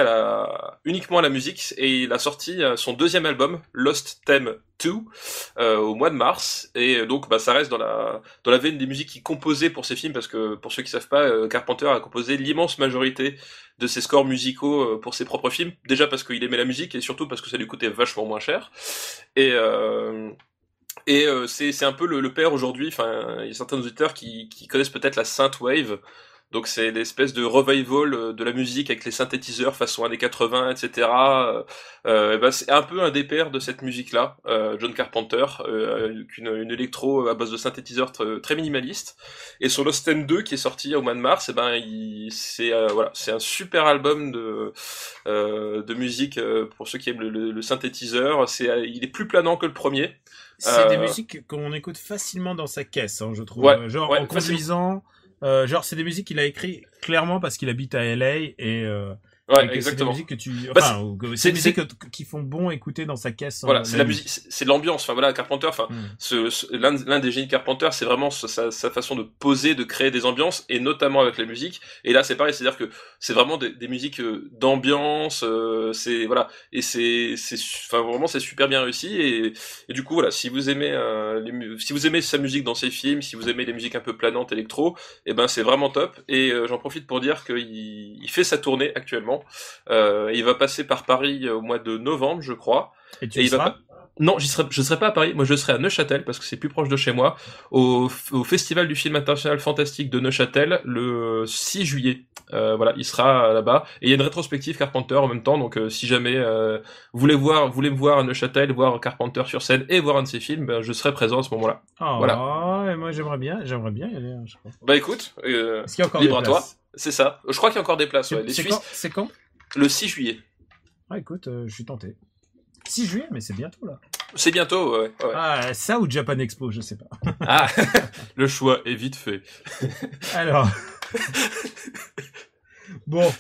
uniquement à la musique, et il a sorti son 2e album, Lost Theme 2, au mois de mars, et donc ça reste dans la veine des musiques qu'il composait pour ses films, parce que pour ceux qui savent pas, Carpenter a composé l'immense majorité de ses scores musicaux pour ses propres films, déjà parce qu'il aimait la musique et surtout parce que ça lui coûtait vachement moins cher, et c'est un peu le père aujourd'hui. Enfin, il y a certains auditeurs qui connaissent peut-être la synthwave. Donc c'est l'espèce de revival de la musique avec les synthétiseurs façon années 80, etc. C'est un peu un des pères de cette musique-là, John Carpenter, une électro à base de synthétiseurs très minimaliste. Et sur Lost Theme 2 qui est sorti au mois de mars, c'est un super album de musique pour ceux qui aiment le synthétiseur. Il est plus planant que le premier. C'est des musiques qu'on écoute facilement dans sa caisse, hein, je trouve. En conduisant. C'est des musiques qu'il a écrit clairement parce qu'il habite à LA et exactement. C'est des musiques c'est des musiques qui font bon écouter dans sa caisse. Voilà, c'est la musique, c'est de l'ambiance. Enfin voilà, Carpenter. Enfin, l'un des génies de Carpenter, c'est vraiment sa façon de poser, de créer des ambiances, et notamment avec la musique. Et là, c'est pareil, c'est-à-dire que c'est vraiment des musiques d'ambiance. C'est vraiment c'est super bien réussi. Et du coup voilà, si vous aimez sa musique dans ses films, si vous aimez les musiques un peu planantes électro, c'est vraiment top. Et j'en profite pour dire qu'il fait sa tournée actuellement. Il va passer par Paris au mois de novembre, je crois. Et tu y seras ? Non, je serai pas à Paris. Moi, je serai à Neuchâtel parce que c'est plus proche de chez moi, au Festival du film international fantastique de Neuchâtel le 6 juillet. Voilà, il sera là-bas. Et il y a une rétrospective Carpenter en même temps. Donc, si jamais vous voulez me voir à Neuchâtel, voir Carpenter sur scène et voir un de ses films, ben, je serai présent à ce moment-là. Oh, voilà. Et moi, j'aimerais bien y aller. Hein, je crois. Bah écoute, Est-ce qu'il y a encore libre des à toi. places? C'est ça. Je crois qu'il y a encore des places. Ouais. C'est quand? Le 6 juillet. Ah, écoute, je suis tenté. 6 juillet, mais c'est bientôt là. C'est bientôt, ouais. Ah, ça ou Japan Expo, je sais pas. Ah, le choix est vite fait. Alors. Bon.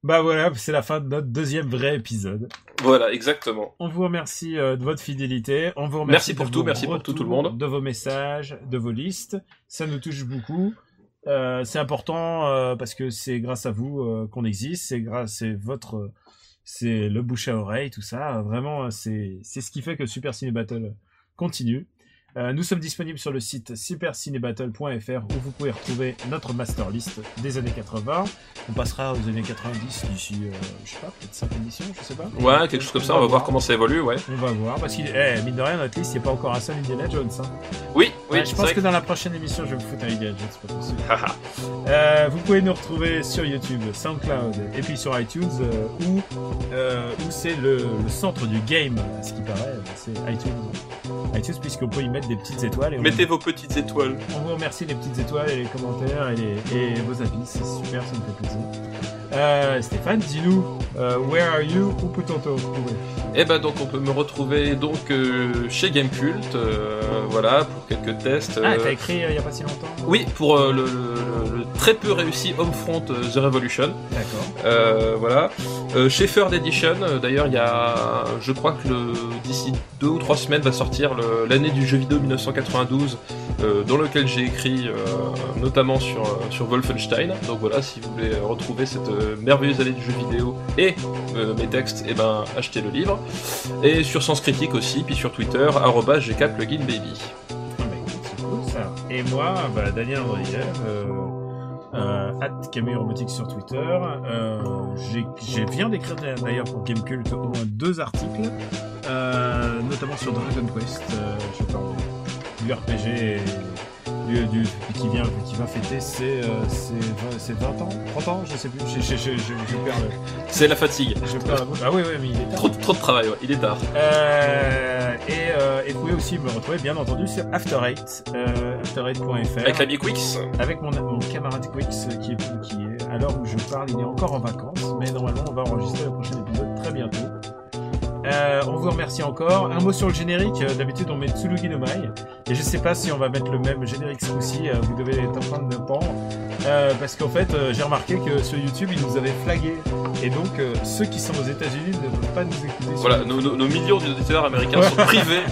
Bah voilà, c'est la fin de notre deuxième vrai épisode. Voilà, exactement. On vous remercie de votre fidélité. On vous Merci remercie pour tout le monde. De vos messages, de vos listes. Ça nous touche beaucoup. C'est important parce que c'est grâce à vous qu'on existe. C'est le bouche à oreille, tout ça. Vraiment, c'est ce qui fait que Super Ciné Battle continue. Nous sommes disponibles sur le site supercinébattle.fr où vous pouvez retrouver notre master list des années 80. On passera aux années 90 d'ici, je sais pas, peut-être 5 émissions, je sais pas. Ouais, quelque chose comme ça, on va voir comment ça évolue, ouais. On va voir, parce qu'il mine de rien, notre liste, il n'y a pas encore un seul Indiana Jones. Hein. Oui, je pense que dans la prochaine émission, je vais vous foutre un Indiana Jones, c'est pas possible. Vous pouvez nous retrouver sur YouTube, SoundCloud, et puis sur iTunes, où c'est le centre du game, ce qui paraît, c'est iTunes, puisqu'on peut y mettre des petites étoiles. Mettez vos petites étoiles. On vous remercie les petites étoiles et les commentaires et vos avis, c'est super, ça me fait plaisir. Stéphane, dis-nous, where are you? Où peut-on te retrouver? Eh ben donc on peut me retrouver donc chez Gamecult, voilà, pour quelques tests. Ah, t'as écrit il y a pas si longtemps? Oui, pour le très peu réussi Homefront The Revolution. D'accord. Voilà. Chez Third Edition, d'ailleurs, il y a, je crois que d'ici 2 ou 3 semaines va sortir l'année du jeu vidéo 1992, dans lequel j'ai écrit notamment sur Wolfenstein. Donc voilà, si vous voulez retrouver cette merveilleuse année du jeu vidéo et mes textes, eh ben achetez le livre. Et sur Sens Critique aussi, puis sur Twitter, @gkpluginbaby. Ah bah écoute, c'est cool ça. Et moi, Daniel Andriev, @Camille Robotique sur Twitter. Je viens d'écrire d'ailleurs pour Gamecult au moins 2 articles, notamment sur Dragon Quest. Je parle du RPG qui va fêter ses 20 ans, 30 ans, je sais plus, je perds le... C'est la fatigue. Ah oui, mais il est tard. Trop de travail, ouais, il est tard. Et vous pouvez aussi me retrouver, bien entendu, sur After Eight, after8.fr. Avec l'ami Quix. Avec mon camarade Quix, qui est, à l'heure où je parle, il est encore en vacances, mais normalement, on va enregistrer le prochain épisode très bientôt. On vous remercie encore. Un mot sur le générique. D'habitude, on met Tsurugi no Mai. Et je sais pas si on va mettre le même générique ce coup-ci. Vous devez être en train de me pendre. Parce qu'en fait, j'ai remarqué que sur YouTube, ils nous avaient flagué. Et donc, ceux qui sont aux États-Unis ne peuvent pas nous écouter. Voilà, nos millions d'auditeurs américains sont privés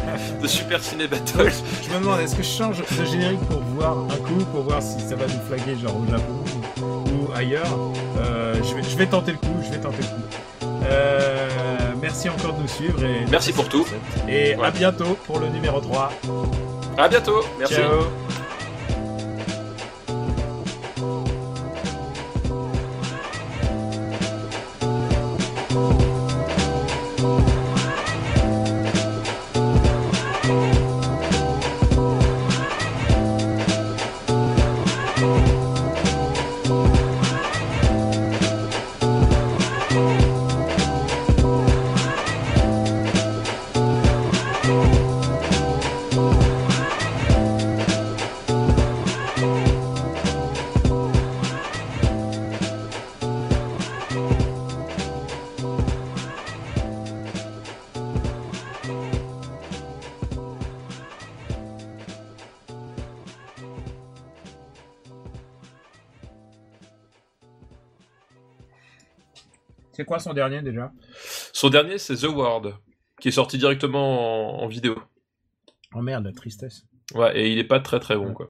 de Super Ciné Battle. Je me demande, est-ce que je change de générique pour voir un coup, pour voir si ça va nous flaguer, genre au Japon ou ailleurs. Je vais tenter le coup. Merci encore de nous suivre. Et merci pour tout. Et à bientôt pour le numéro 3. À bientôt. Merci. Ciao. C'est quoi son dernier déjà? Son dernier, c'est The Ward, qui est sorti directement en vidéo. Oh merde, la tristesse. Ouais, et il est pas très très bon, quoi.